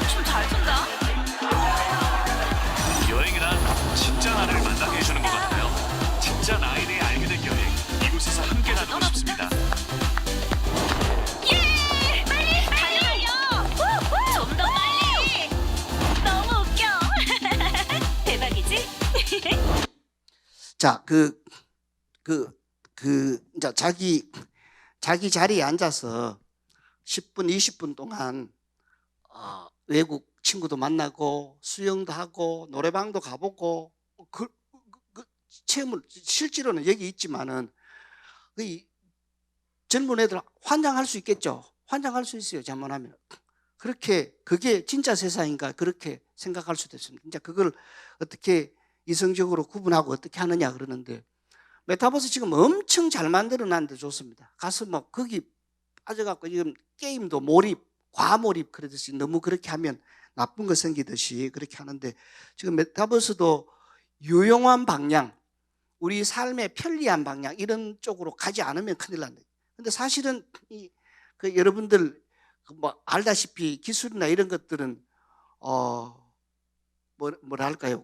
Speaker 5: 춤 잘 춘다.
Speaker 6: 여행이란 진짜 나를 만나게 해주는 것 같아요. 진짜 나에 대해 알게 된 여행. 이곳에서 함께 나누고 싶습니다.
Speaker 5: 예! 빨리 달려! 좀 더 빨리! 너무 웃겨. 대박이지?
Speaker 2: 자, 이제 자기 자리에 앉아서 10분, 20분 동안 외국 친구도 만나고 수영도 하고 노래방도 가보고 그 체험을 실제로는 여기 있지만은 이 젊은 애들 환장할 수 있겠죠. 환장할 수 있어요. 자만하면. 그렇게 그게 진짜 세상인가 그렇게 생각할 수도 있습니다. 이제 그걸 어떻게 이성적으로 구분하고 어떻게 하느냐 그러는데 메타버스 지금 엄청 잘 만들어 놨는데 좋습니다. 가서 뭐 거기 빠져갖고 지금 게임도 몰입, 과몰입 그러듯이 너무 그렇게 하면 나쁜 거 생기듯이 그렇게 하는데 지금 메타버스도 유용한 방향, 우리 삶의 편리한 방향 이런 쪽으로 가지 않으면 큰일 난다. 근데 사실은 여러분들 뭐 알다시피 기술이나 이런 것들은 뭐라 할까요?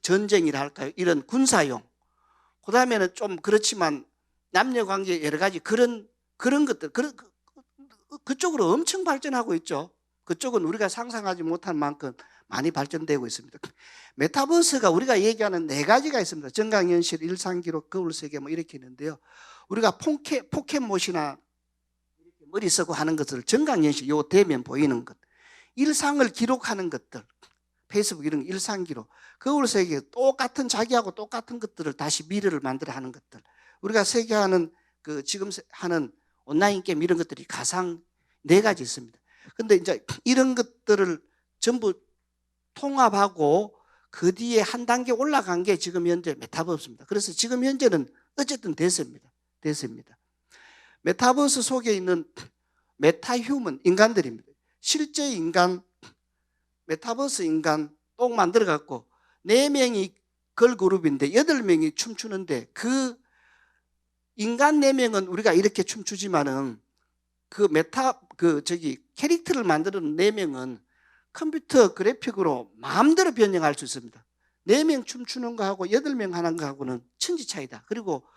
Speaker 2: 전쟁이라 할까요? 이런 군사용. 그 다음에는 좀 그렇지만 남녀 관계 여러 가지 그런 것들 그쪽으로 엄청 발전하고 있죠. 그쪽은 우리가 상상하지 못한 만큼 많이 발전되고 있습니다. 메타버스가 우리가 얘기하는 4가지가 있습니다. 정강현실, 일상기록, 거울세계 뭐 이렇게 있는데요. 우리가 포켓몬이나 머리 쓰고 하는 것을 정강현실, 요 대면 보이는 것, 일상을 기록하는 것들, 페이스북 이런 일상기록, 거울세계 똑같은 자기하고 똑같은 것들을 다시 미래를 만들어 하는 것들, 우리가 세계하는 지금 하는 온라인 게임 이런 것들이 가상 4가지 있습니다. 근데 이제 이런 것들을 전부 통합하고 그 뒤에 한 단계 올라간 게 지금 현재 메타버스입니다. 그래서 지금 현재는 어쨌든 대세입니다. 메타버스 속에 있는 메타휴먼 인간들입니다. 실제 인간, 메타버스 인간 똥 만들어 갖고 4명이 걸그룹인데 8명이 춤추는데 그 인간 4명은 우리가 이렇게 춤추지만은 캐릭터를 만드는 4명은 컴퓨터 그래픽으로 마음대로 변형할 수 있습니다. 4명 춤추는 거하고 8명 하는 거하고는 천지 차이다. 그리고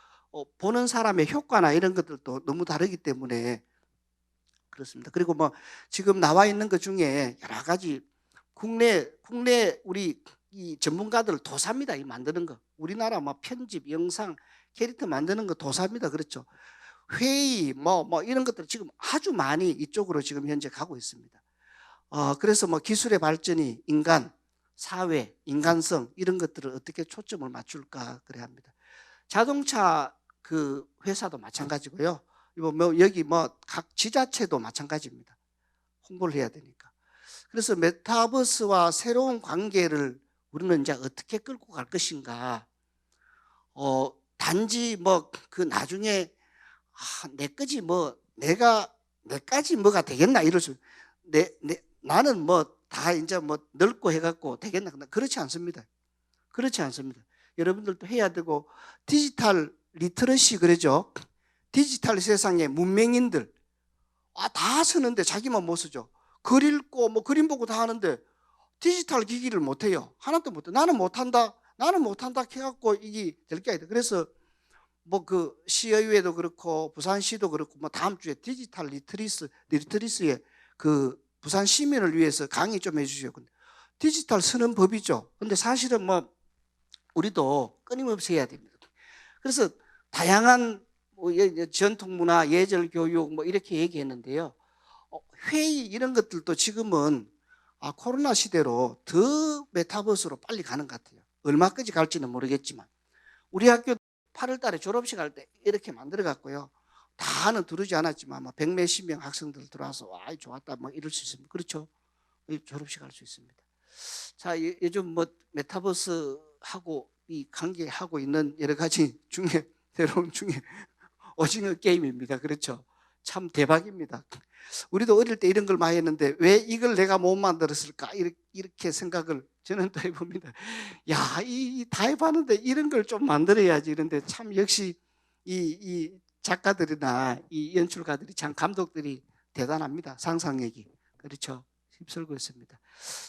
Speaker 2: 보는 사람의 효과나 이런 것들도 너무 다르기 때문에 그렇습니다. 그리고 뭐 지금 나와 있는 것 중에 여러 가지 국내 우리 이 전문가들 도사입니다. 이 만드는 거. 우리나라 뭐 편집, 영상, 캐릭터 만드는 거 도사입니다. 그렇죠. 회의 뭐 이런 것들 지금 아주 많이 이쪽으로 지금 현재 가고 있습니다. 그래서 뭐 기술의 발전이 인간, 사회, 인간성 이런 것들을 어떻게 초점을 맞출까 그래야 합니다. 자동차 회사도 마찬가지고요. 여기 각 지자체도 마찬가지입니다. 홍보를 해야 되니까. 그래서 메타버스와 새로운 관계를 우리는 이제 어떻게 끌고 갈 것인가. 단지 나중에 내까지 내까지 뭐가 되겠나 이럴 수. 나는 다 이제 넓고 해갖고 되겠나. 그렇지 않습니다. 여러분들도 해야 되고 디지털 리터러시 그러죠. 디지털 세상의 문맹인들 다 쓰는데 자기만 못 쓰죠. 글 읽고 그림 보고 다 하는데 디지털 기기를 못 해요. 하나도 못 해. 나는 못한다 해갖고 이게 될 게 아니다. 그래서 시의회도 그렇고 부산시도 그렇고 다음 주에 디지털 리터러시에 부산 시민을 위해서 강의 좀 해주셔요. 디지털 쓰는 법이죠. 근데 사실은 우리도 끊임없이 해야 됩니다. 그래서 다양한 전통문화, 예절교육 이렇게 얘기했는데요. 회의 이런 것들도 지금은 코로나 시대로 더 메타버스로 빨리 가는 것 같아요. 얼마까지 갈지는 모르겠지만 우리 학교 8월 달에 졸업식 할 때 이렇게 만들어 갔고요. 다는 들어오지 않았지만 100몇십 명 학생들 들어와서 좋았다 이럴 수 있습니다. 그렇죠? 졸업식 할 수 있습니다. 자, 요즘 메타버스하고 이 관계하고 있는 여러 가지 중에 새로운 중에 오징어 게임입니다. 그렇죠? 참 대박입니다. 우리도 어릴 때 이런 걸 많이 했는데 왜 이걸 내가 못 만들었을까 이렇게 생각을 저는 또 해봅니다. 다 해봤는데 이런 걸 좀 만들어야지 이런데 참 역시 이 작가들이나 이 연출가들이 참 감독들이 대단합니다. 상상력이. 그렇죠? 휩쓸고 있습니다.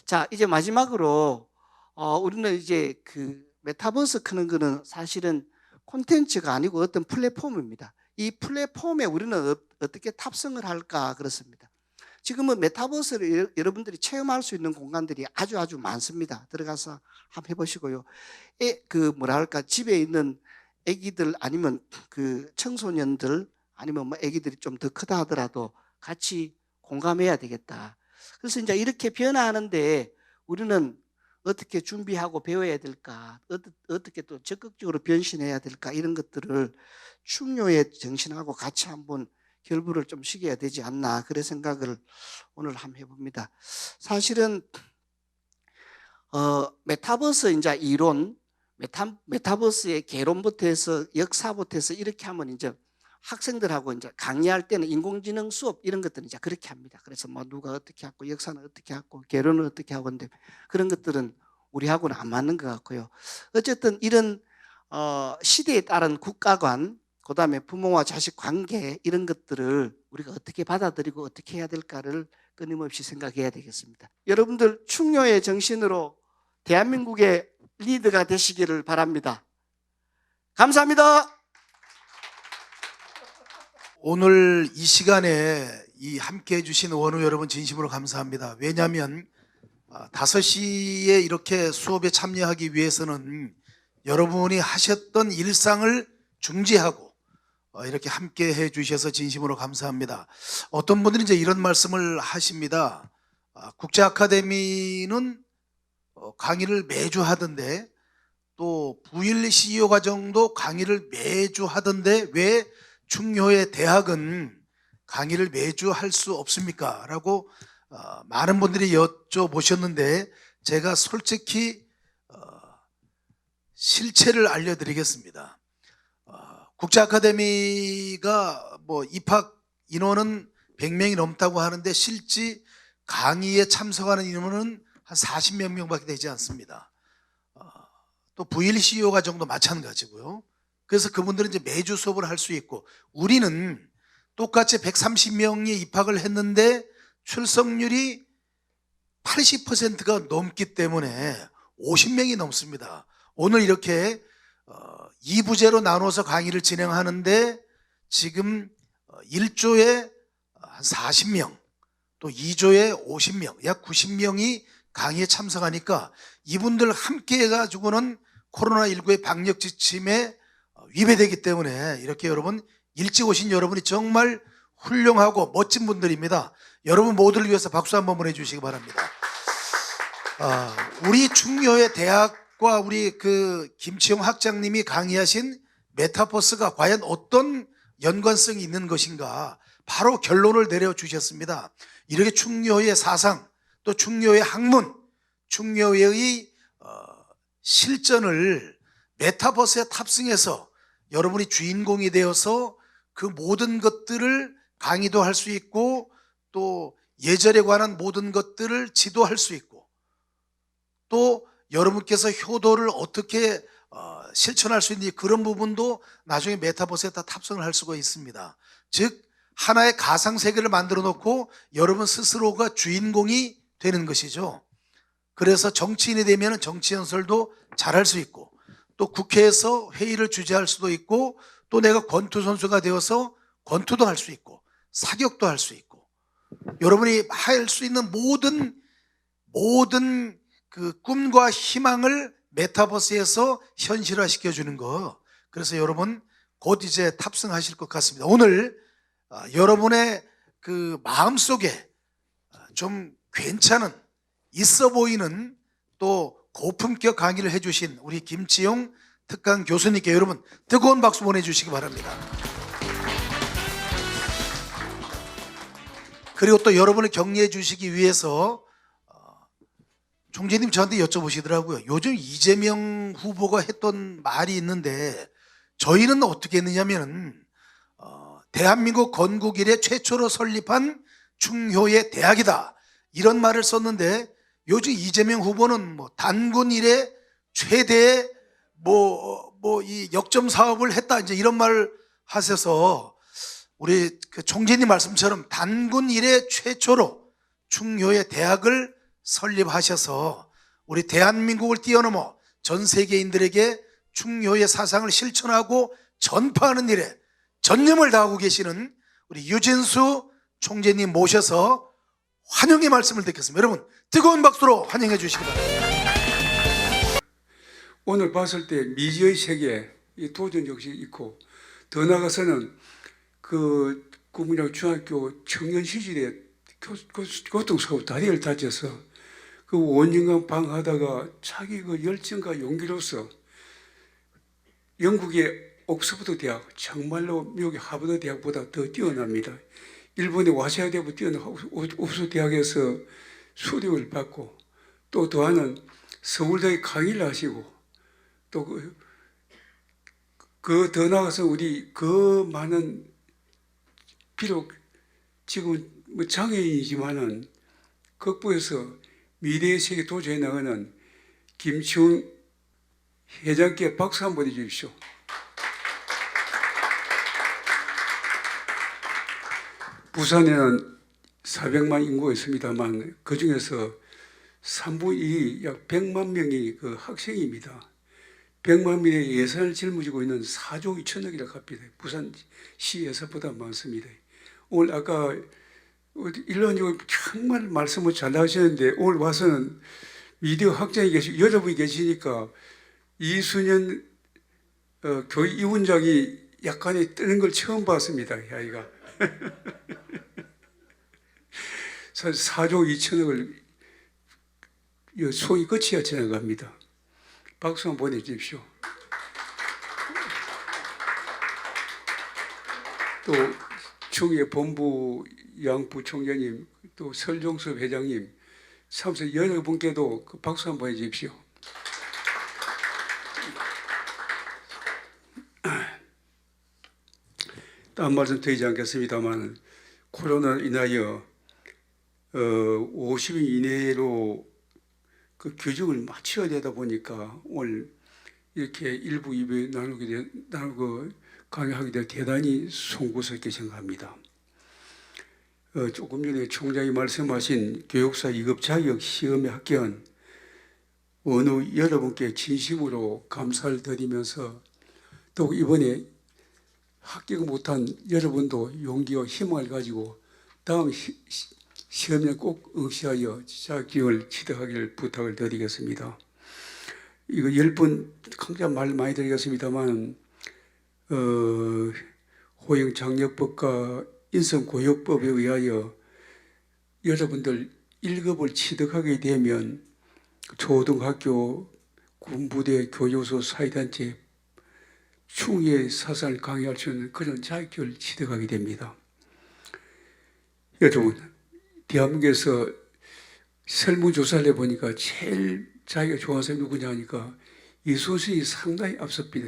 Speaker 2: 자, 이제 마지막으로 우리는 이제 메타버스 크는 거는 사실은 콘텐츠가 아니고 어떤 플랫폼입니다. 이 플랫폼에 우리는 어떻게 탑승을 할까 그렇습니다. 지금은 메타버스를 여러분들이 체험할 수 있는 공간들이 아주 많습니다. 들어가서 한번 해보시고요. 집에 있는 아기들 아니면 청소년들 아니면 아기들이 좀 더 크다 하더라도 같이 공감해야 되겠다. 그래서 이제 이렇게 변화하는데 우리는 어떻게 준비하고 배워야 될까? 어떻게 또 적극적으로 변신해야 될까? 이런 것들을 충효의 정신하고 같이 한번 결부를 좀 시켜야 되지 않나, 그런 생각을 오늘 한번 해봅니다. 사실은 메타버스 이제 이론, 메타버스의 개론부터 해서 역사부터 해서 이렇게 하면 이제 학생들하고 이제 강의할 때는 인공지능 수업 이런 것들은 이제 그렇게 합니다. 그래서 뭐 누가 어떻게 하고 역사는 어떻게 하고 개론은 어떻게 하고 하는데 그런 것들은 우리하고는 안 맞는 것 같고요. 어쨌든 이런 시대에 따른 국가관, 그다음에 부모와 자식 관계 이런 것들을 우리가 어떻게 받아들이고 어떻게 해야 될까를 끊임없이 생각해야 되겠습니다. 여러분들 충효의 정신으로 대한민국의 리더가 되시기를 바랍니다. 감사합니다.
Speaker 7: 오늘 이 시간에 함께 해주신 원우 여러분 진심으로 감사합니다. 왜냐하면 5시에 이렇게 수업에 참여하기 위해서는 여러분이 하셨던 일상을 중지하고 이렇게 함께 해주셔서 진심으로 감사합니다. 어떤 분들이 이제 이런 말씀을 하십니다. 국제 아카데미는 강의를 매주 하던데 또 부일 CEO 과정도 강의를 매주 하던데 왜 충효의 대학은 강의를 매주 할 수 없습니까? 라고 많은 분들이 여쭤보셨는데 제가 솔직히 실체를 알려드리겠습니다. 국제 아카데미가 뭐 입학 인원은 100명이 넘다고 하는데 실제 강의에 참석하는 인원은 한 40몇 명밖에 되지 않습니다. 또 VLCO 과정도 마찬가지고요. 그래서 그분들은 이제 매주 수업을 할 수 있고 우리는 똑같이 130명이 입학을 했는데 출석률이 80%가 넘기 때문에 50명이 넘습니다. 오늘 이렇게 2부제로 나눠서 강의를 진행하는데 지금 1조에 한 40명 또 2조에 50명 약 90명이 강의에 참석하니까 이분들 함께 해가지고는 코로나19의 방역 지침에 위배되기 때문에 이렇게 여러분 일찍 오신 여러분이 정말 훌륭하고 멋진 분들입니다. 여러분 모두를 위해서 박수 한번 보내주시기 바랍니다. 우리 충효의 대학과 우리 그 김치용 학장님이 강의하신 메타버스가 과연 어떤 연관성이 있는 것인가 바로 결론을 내려주셨습니다. 이렇게 충효의 사상 또 충효의 학문 충효의 실전을 메타버스에 탑승해서 여러분이 주인공이 되어서 그 모든 것들을 강의도 할 수 있고 또 예절에 관한 모든 것들을 지도할 수 있고 또 여러분께서 효도를 어떻게 실천할 수 있는지 그런 부분도 나중에 메타버스에 다 탑승을 할 수가 있습니다. 즉 하나의 가상세계를 만들어 놓고 여러분 스스로가 주인공이 되는 것이죠. 그래서 정치인이 되면 정치 연설도 잘할 수 있고 또 국회에서 회의를 주재할 수도 있고 또 내가 권투 선수가 되어서 권투도 할 수 있고 사격도 할 수 있고 여러분이 할 수 있는 모든 그 꿈과 희망을 메타버스에서 현실화 시켜주는 거. 그래서 여러분 곧 이제 탑승하실 것 같습니다. 오늘 여러분의 그 마음속에 좀 괜찮은 있어 보이는 또 고품격 강의를 해주신 우리 김치용 특강 교수님께 여러분 뜨거운 박수 보내주시기 바랍니다. 그리고 또 여러분을 격려해 주시기 위해서 총재님 저한테 여쭤보시더라고요. 요즘 이재명 후보가 했던 말이 있는데 저희는 어떻게 했느냐면 대한민국 건국 이래 최초로 설립한 충효의 대학이다 이런 말을 썼는데 요즘 이재명 후보는 뭐 단군 이래 최대의 이 역점 사업을 했다 이제 이런 말을 하셔서 우리 그 총재님 말씀처럼 단군 이래 최초로 충효의 대학을 설립하셔서 우리 대한민국을 뛰어넘어 전 세계인들에게 충효의 사상을 실천하고 전파하는 일에 전념을 다하고 계시는 우리 유진수 총재님 모셔서 환영의 말씀을 듣겠습니다. 여러분 뜨거운 박수로 환영해 주시기 바랍니다.
Speaker 8: 오늘 봤을 때 미지의 세계 이 도전 역시 있고 더 나아가서는 그 국민학 중학교 청년 시절에 교통사고 다리를 다쳐서 그 5년간 방하다가 자기 그 열정과 용기로서 영국의 옥스퍼드 대학, 정말로 미국의 하버드 대학보다 더 뛰어납니다. 일본의 와세아 대학보다 뛰어난 옥스퍼드 대학에서 수료를 받고 또 더하는 서울대에 강의를 하시고 또 그 더 나아가서 우리 그 많은 비록 지금 뭐 장애인이지만은 극부에서 미래의 세계 도전해 나가는 김치훈 회장께 박수 한번 해주십시오. 부산에는 400만 인구가 있습니다만 그 중에서 3분의 2, 약 100만 명이 그 학생입니다. 100만 명의 예산을 짊어지고 있는 4조 2천억이라고 합니다. 부산시 예산보다 많습니다. 오늘 아까 일론이고 정말 말씀을 잘 하시는데 오늘 와서는 미디어 학장이 계시고 여러분이 계시니까 이순연 교육위원장이 약간의 뜨는 걸 처음 봤습니다. 이 아이가. 4조 2천억을 손이 끝이야 지나갑니다. 박수 한번 보내주십시오. 또 중의 본부 양부총장님, 또 설종섭 회장님, 참석 여러분께도 그 박수 한번 해주십시오. 딴 말씀 드리지 않겠습니다만 코로나로 인하여 50인 이내로 그 규정을 맞춰야 되다 보니까 오늘 이렇게 1부, 2부 나누고 강의하게 될 대단히 송구스럽게 생각합니다. 조금 전에 총장이 말씀하신 교육사 2급 자격 시험에 합격한 어느 여러분께 진심으로 감사를 드리면서 또 이번에 합격 못한 여러분도 용기와 희망을 가지고 다음 시험에 꼭 응시하여 자격증을 취득하기를 부탁을 드리겠습니다. 이거 10번 강자 말 많이 드리겠습니다만 호영장려법과 인성고용법에 의하여 여러분들 1급을 취득하게 되면 초등학교, 군부대, 교육소, 사회단체 충의 사상을 강의할 수 있는 그런 자격을 취득하게 됩니다. 여러분, 대한민국에서 설문조사를 해보니까 제일 자기가 좋아하는 사람이 누구냐 하니까 이순신이 상당히 앞섭니다.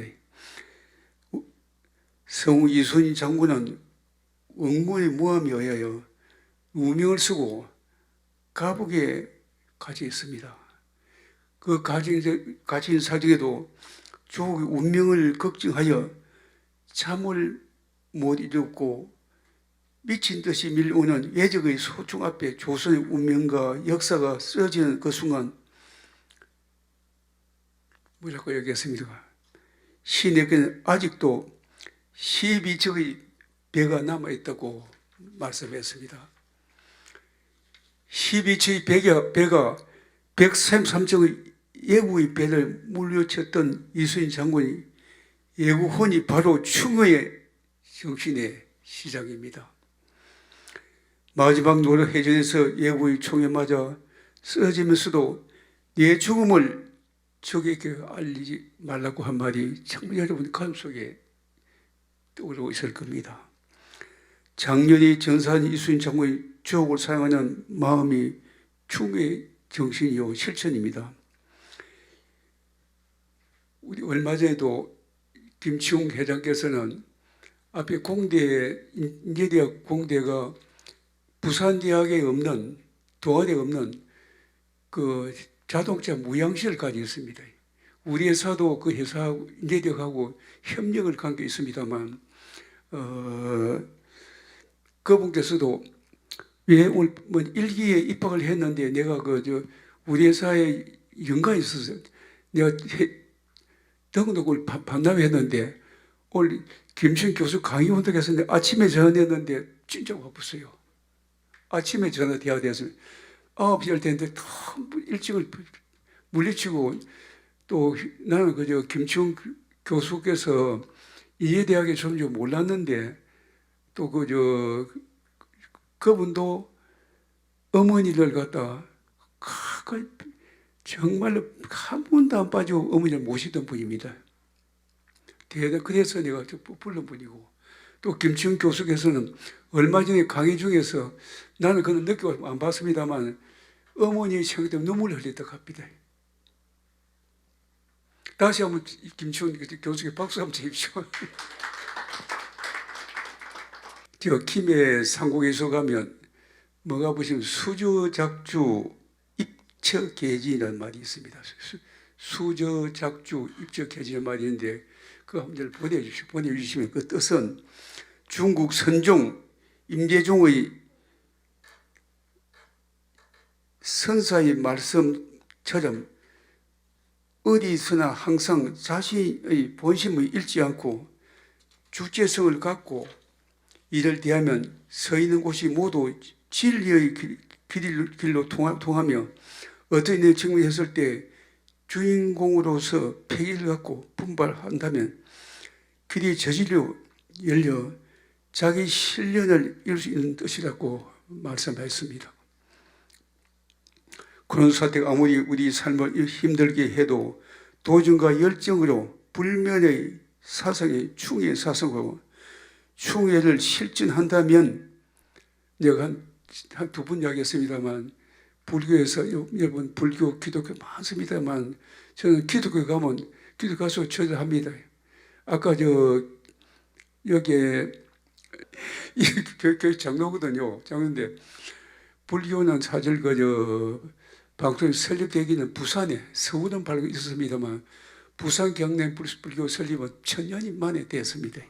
Speaker 8: 성우 이순신 장군은 원문의 모함에 의하여 우명을 쓰고 감옥에 갇혀 있습니다. 그 갇힌 사중에도 조국의 운명을 걱정하여 잠을 못 이뤘고 미친 듯이 밀려오는 외적의 소총 앞에 조선의 운명과 역사가 쓰러지는 그 순간 뭐라고 얘기했습니까? 신에게는 아직도 12척의 배가 남아있다고 말씀했습니다. 12척의 배가 133척의 예국의 배를 물리쳤던 이순신 장군이 예국혼이 바로 충의의 정신의 시작입니다. 마지막 노력해전에서 예국의 총에 맞아 쓰러지면서도 내 죽음을 적에게 알리지 말라고 한 말이 정말 여러분 가슴속에 떠오르고 있을 겁니다. 작년에 전사한 이순신 장군의 주옥을 사용하는 마음이 충의 정신이요 실천입니다. 우리 얼마 전에도 김치웅 회장께서는 앞에 공대, 인제대학 공대가 부산대학에 없는, 동아대에 없는 그 자동차 무양실을 가지고 있습니다. 우리 회사도 그 회사하고, 인제대학하고 협력을 관계 있습니다만, 그분께서도 왜 오늘 뭐 일기에 입학을 했는데 내가 우리 회사에 연관이 있어서 내가 등록을 반납했는데 오늘 김신 교수 강의 온다고 했는데 아침에 전화했는데 진짜 바빴어요. 아침에 전화돼야 돼서 9시 할 때인데 너무 일찍을 물리치고 또 나는 김치훈 교수께서 이해대학에 전혀 몰랐는데 또 그분도 어머니를 갖다가 정말로 한 번도 안 빠지고 어머니를 모시던 분입니다. 그래서 내가 부른 분이고, 또 김치훈 교수께서는 얼마 전에 강의 중에서 나는 그는 느끼고 안 봤습니다만 어머니의 생각 때문에 눈물을 흘렸다고 합니다. 다시 한번 김치훈 교수께 박수 한번 주십시오. 저 김해 상공에서 가면 뭐가 보시면 수저작주 입처계지라는 말이 있습니다. 수저작주 입처계지라는 말이 있는데 그거 한번 보내주시면 그 뜻은 중국 선종 임재종의 선사의 말씀처럼 어디서나 항상 자신의 본심을 잃지 않고 주체성을 갖고 이를 대하면 서 있는 곳이 모두 진리의 길로 통하며 어떤 일을 직면했을 때 주인공으로서 패기를 갖고 분발한다면 길이 저질러 열려 자기 실련을 이룰 수 있는 뜻이라고 말씀하였습니다. 그런 사태가 아무리 우리 삶을 힘들게 해도 도전과 열정으로 불면의 사상의 충의 사상으로 충의를 실천한다면 내가 한 두 번 이야기했습니다만 불교에서 여러분 불교 기독교 많습니다만 저는 기독교 가면 기독교 가서 절합니다. 아까 여기에 교회 장로거든요. 장로인데 불교는 사실 방송이 설립되기는 부산에 서울은 발고 있었습니다만 부산 경내 불교 설립은 1000년 만에 됐습니다.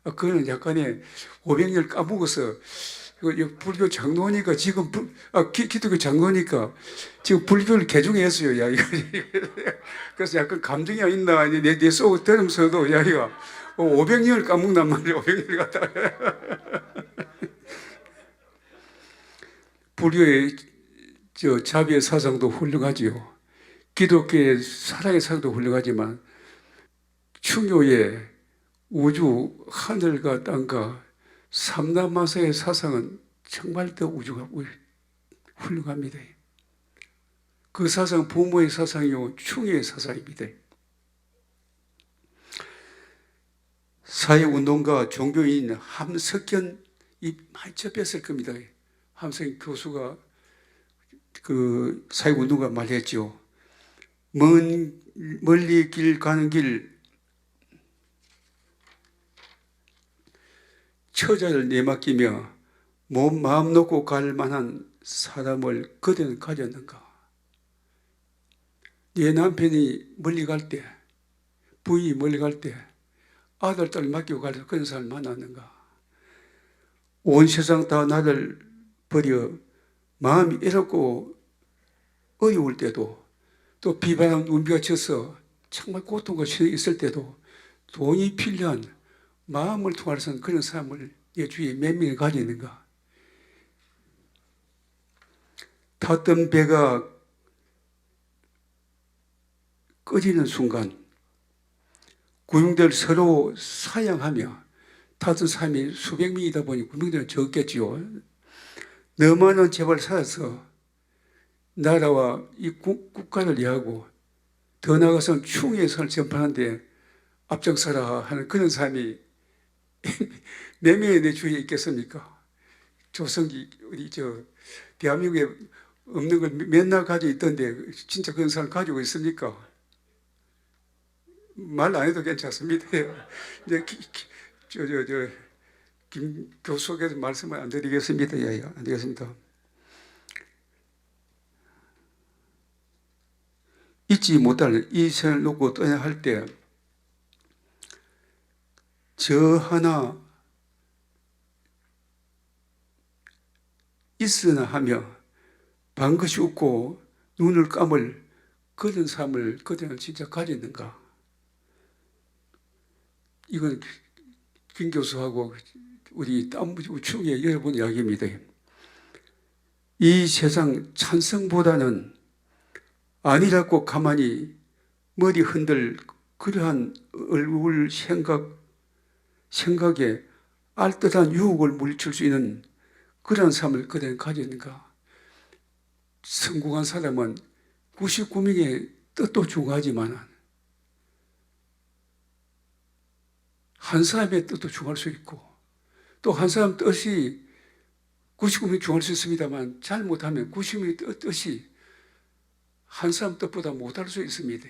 Speaker 8: 그거는 약간의 500년 까먹어서 불교 장로니까 지금 기독교 장로니까 지금 불교를 개종했어요. 야이가 그래서 약간 감정이 있나 내 속을 들으면서도 야이가 500년을 까먹난 말이에요. 500년을 갖다가 불교의 자비의 사상도 훌륭하지요. 기독교의 사랑의 사상도 훌륭하지만 충효의 우주 하늘과 땅과 삼라마사의 사상은 정말 더 우주가 훌륭합니다. 그 사상은 부모의 사상이요 충의 사상입니다. 사회운동가 종교인 함석현이 많이 접했을 겁니다. 함석현 교수가 그 사회운동가 말했죠. 멀리 길 가는 길 처자를 내맡기며 마음 놓고 갈 만한 사람을 그대는 가졌는가? 네 남편이 멀리 갈 때, 부인이 멀리 갈 때 아들, 딸 맡기고 가서 그런 사람을 만났는가? 온 세상 다 나를 버려 마음이 외롭고 어려울 때도 또 비바람 운비가 쳐서 정말 고통과 시련이 있을 때도 돈이 필요한 마음을 통해서는 그런 사람을 내 주위에 몇 명이 가지는가? 탔던 배가 꺼지는 순간 구명들 서로 사양하며 탔던 사람이 수백 명이다 보니 구명들은 적겠지요. 너만은 제발 살아서 나라와 이 국가를 위하고 더 나아가서는 충의 선을 전파하는데 앞장서라 하는 그런 사람이 몇 명이 내 주위에 있겠습니까? 조성기 우리 대한민국에 없는 걸 맨날 가지고 있던데 진짜 그런 사람 가지고 있습니까? 말 안 해도 괜찮습니다. 이제 김 교수께서 말씀을 안 드리겠습니다. 예, 안 되겠습니다. 잊지 못할 이 생을 놓고 떠나야 할 때 저 하나 있으나 하며 반것이 웃고 눈을 감을 그런 삶을 그대는 진짜 가졌는가? 이건 김 교수하고 우리 충의 여러분 이야기입니다. 이 세상 찬성보다는 아니라고 가만히 머리 흔들 그러한 얼굴 생각에 알뜰한 유혹을 물리칠 수 있는 그런 삶을 그대는 가졌는가? 성공한 사람은 99명의 뜻도 중요하지만 한 사람의 뜻도 중요할 수 있고 또 한 사람 뜻이 99명이 중요할 수 있습니다만 잘못하면 90명의 뜻이 한 사람 뜻보다 못할 수 있습니다.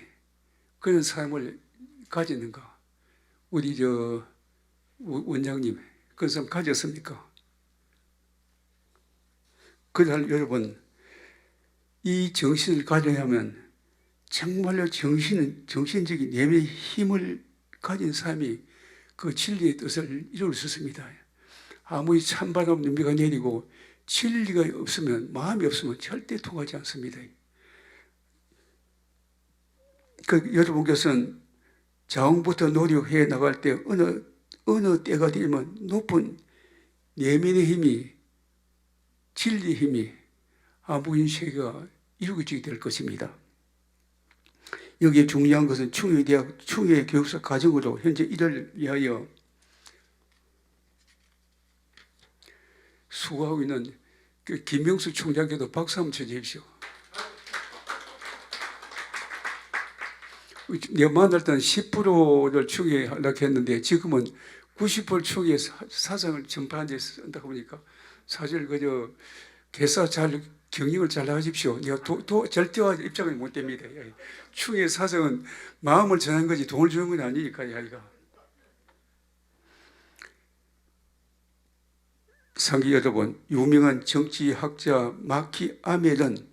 Speaker 8: 그런 삶을 가지는가? 우리 원장님 그런 삶 가졌습니까? 그날 여러분 이 정신을 가져야면 정말로 정신적인 내면의 힘을 가진 사람이 그 진리의 뜻을 이룰 수 있습니다. 아무리 찬바람 눈비가 내리고 진리가 없으면 마음이 없으면 절대 통하지 않습니다. 여러분께서는 자원부터 노력해 나갈 때 어느 때가 되면 높은 내면의 힘이 진리의 힘이 아무인 세계가 이루어지게 될 것입니다. 여기에 중요한 것은 충의대학 충의 교육사 과정으로 현재 이를 위하여 수고하고 있는 그 김명수 총장께도 박수 한번 쳐주십시오. 내가 만날 때는 10%를 충의하려고 했는데 지금은 90% 충의 사상을 전파한 데 쓴다 보니까 사실 그저 개사 잘 경영을 잘 하십시오. 내가 절대화 입장은 못 됩니다. 충의 사상은 마음을 전하는 거지 돈을 주는 건 아니니까 이가. 상기 여러분, 유명한 정치학자 마키 아멜은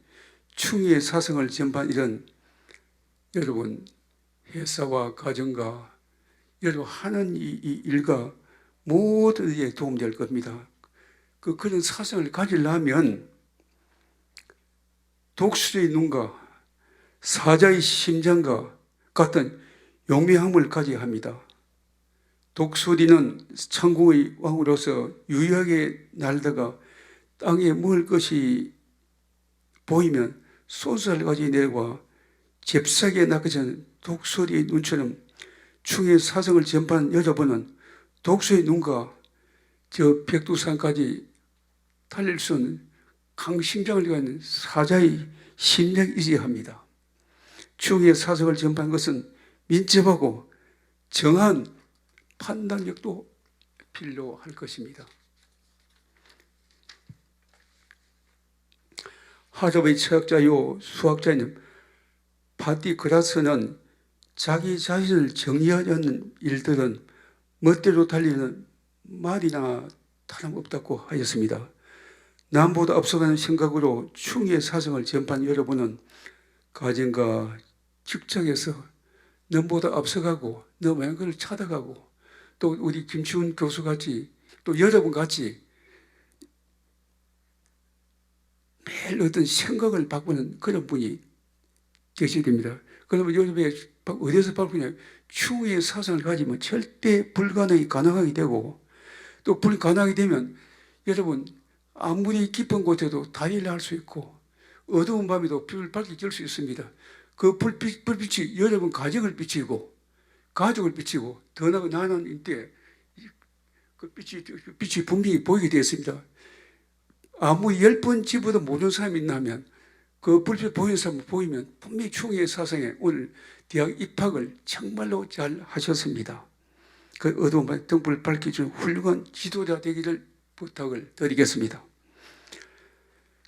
Speaker 8: 충의 사상을 전반 이런 여러분 회사와 가정과 여러분 하는 이 일과 모든 데 도움될 겁니다. 그런 사상을 가지려면 독수리의 눈과 사자의 심장과 같은 용맹함을 가져야 합니다. 독수리는 천궁의 왕으로서 유일하게 날다가 땅에 먹을 것이 보이면 쏜살 가지고 내려와 잽싸게 낚아채는 독수리의 눈처럼 충의 사성을 전파한 여러분은 독수리의 눈과 저 백두산까지 달릴 수 있는 강심장을 가진 사자의 심장이 있어야 합니다. 충의 사성을 전파한 것은 민첩하고 정한 판단력도 필요할 것입니다. 하버드 철학자요 수학자인 파티 그라스는 자기 자신을 정리하려는 일들은 멋대로 달리는 말이나 다름없다고 하였습니다. 남보다 앞서가는 생각으로 충의 사성을 전파한 여러분은 가정과 직장에서 남보다 앞서가고 너의 걸 찾아가고 또 우리 김치훈 교수같이 또 여러분같이 매일 어떤 생각을 바꾸는 그런 분이 계셔야 됩니다. 그러면 여러분이 어디서 바꾸냐? 충의 사상을 가지면 절대 불가능이 가능하게 되고 또 불가능하게 되면 여러분 아무리 깊은 곳에도 다리를 할 수 있고 어두운 밤에도 불을 밝게 질 수 있습니다. 그 불빛이 여러분 가정을 비치고 가족을 비치고 더 나아가는 인때 그 빛이 분명히 보이게 되었습니다. 아무 10번 집어도 모르는 사람이 있나면 그 불빛 보이는 사람 보이면 분명히 충의 사상에 오늘 대학 입학을 정말로 잘 하셨습니다. 그 어두운 밤에 등불을 밝혀주는 훌륭한 지도자 되기를 부탁을 드리겠습니다.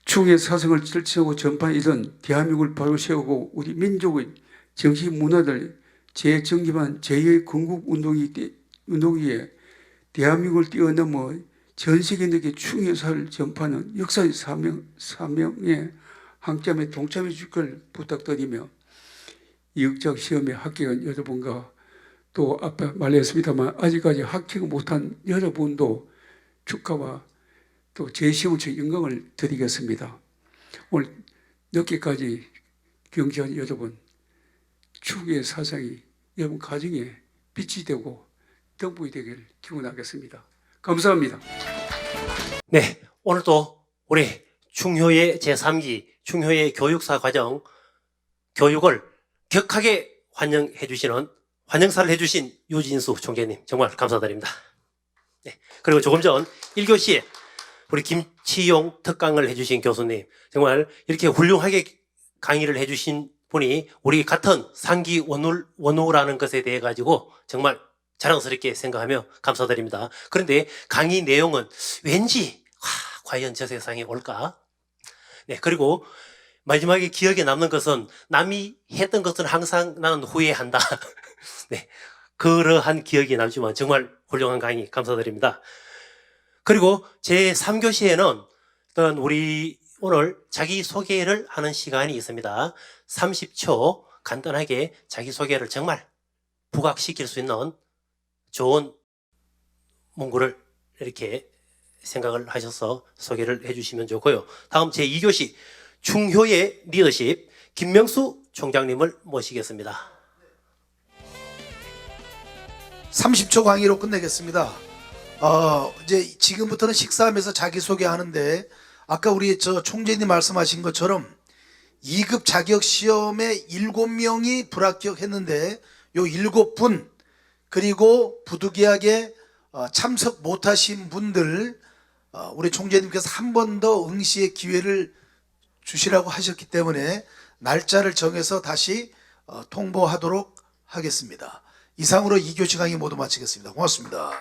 Speaker 8: 충의 사상을 실천하고 전파한 이런 대한민국을 바로 세우고 우리 민족의 정신 문화를 재정립한 제2의 건국운동위에 대한민국을 뛰어넘어 전 세계인에게 충의 사를 전파하는 역사의 사명에 항점에 동참해 줄 걸 부탁드리며 이육작 시험에 합격한 여러분과 또 아까 말했습니다만 아직까지 합격 못한 여러분도 축하와 또 제 시험을 쳐 영광을 드리겠습니다. 오늘 늦게까지 경지한 여러분 충의 사상이 여러분 가정에 빛이 되고 등불이 되기를 기원하겠습니다. 감사합니다.
Speaker 1: 네, 오늘도 우리 충효의 제3기 충효의 교육사 과정 교육을 격하게 환영사를 해주신 유진수 총재님 정말 감사드립니다. 네, 그리고 조금 전 1교시에 우리 김치용 특강을 해주신 교수님, 정말 이렇게 훌륭하게 강의를 해주신 분이 우리 같은 상기 원우라는 것에 대해 가지고 정말 자랑스럽게 생각하며 감사드립니다. 그런데 강의 내용은 왠지 과연 저 세상에 올까? 네, 그리고 마지막에 기억에 남는 것은 남이 했던 것은 항상 나는 후회한다. 네, 그러한 기억이 남지만 정말 훌륭한 강의 감사드립니다. 그리고 제 3교시에는 어떤 우리 오늘 자기소개를 하는 시간이 있습니다. 30초 간단하게 자기소개를 정말 부각시킬 수 있는 좋은 문구를 이렇게 생각을 하셔서 소개를 해주시면 좋고요. 다음 제 2교시 중효의 리더십 김명수 총장님을 모시겠습니다.
Speaker 7: 30초 강의로 끝내겠습니다. 이제 지금부터는 식사하면서 자기소개하는데 아까 우리 총재님 말씀하신 것처럼 2급 자격 시험에 7명이 불합격했는데 요 7분 그리고 부득이하게 참석 못하신 분들 우리 총재님께서 한 번 더 응시의 기회를 주시라고 하셨기 때문에 날짜를 정해서 다시 통보하도록 하겠습니다. 이상으로 2교시 강의 모두 마치겠습니다. 고맙습니다.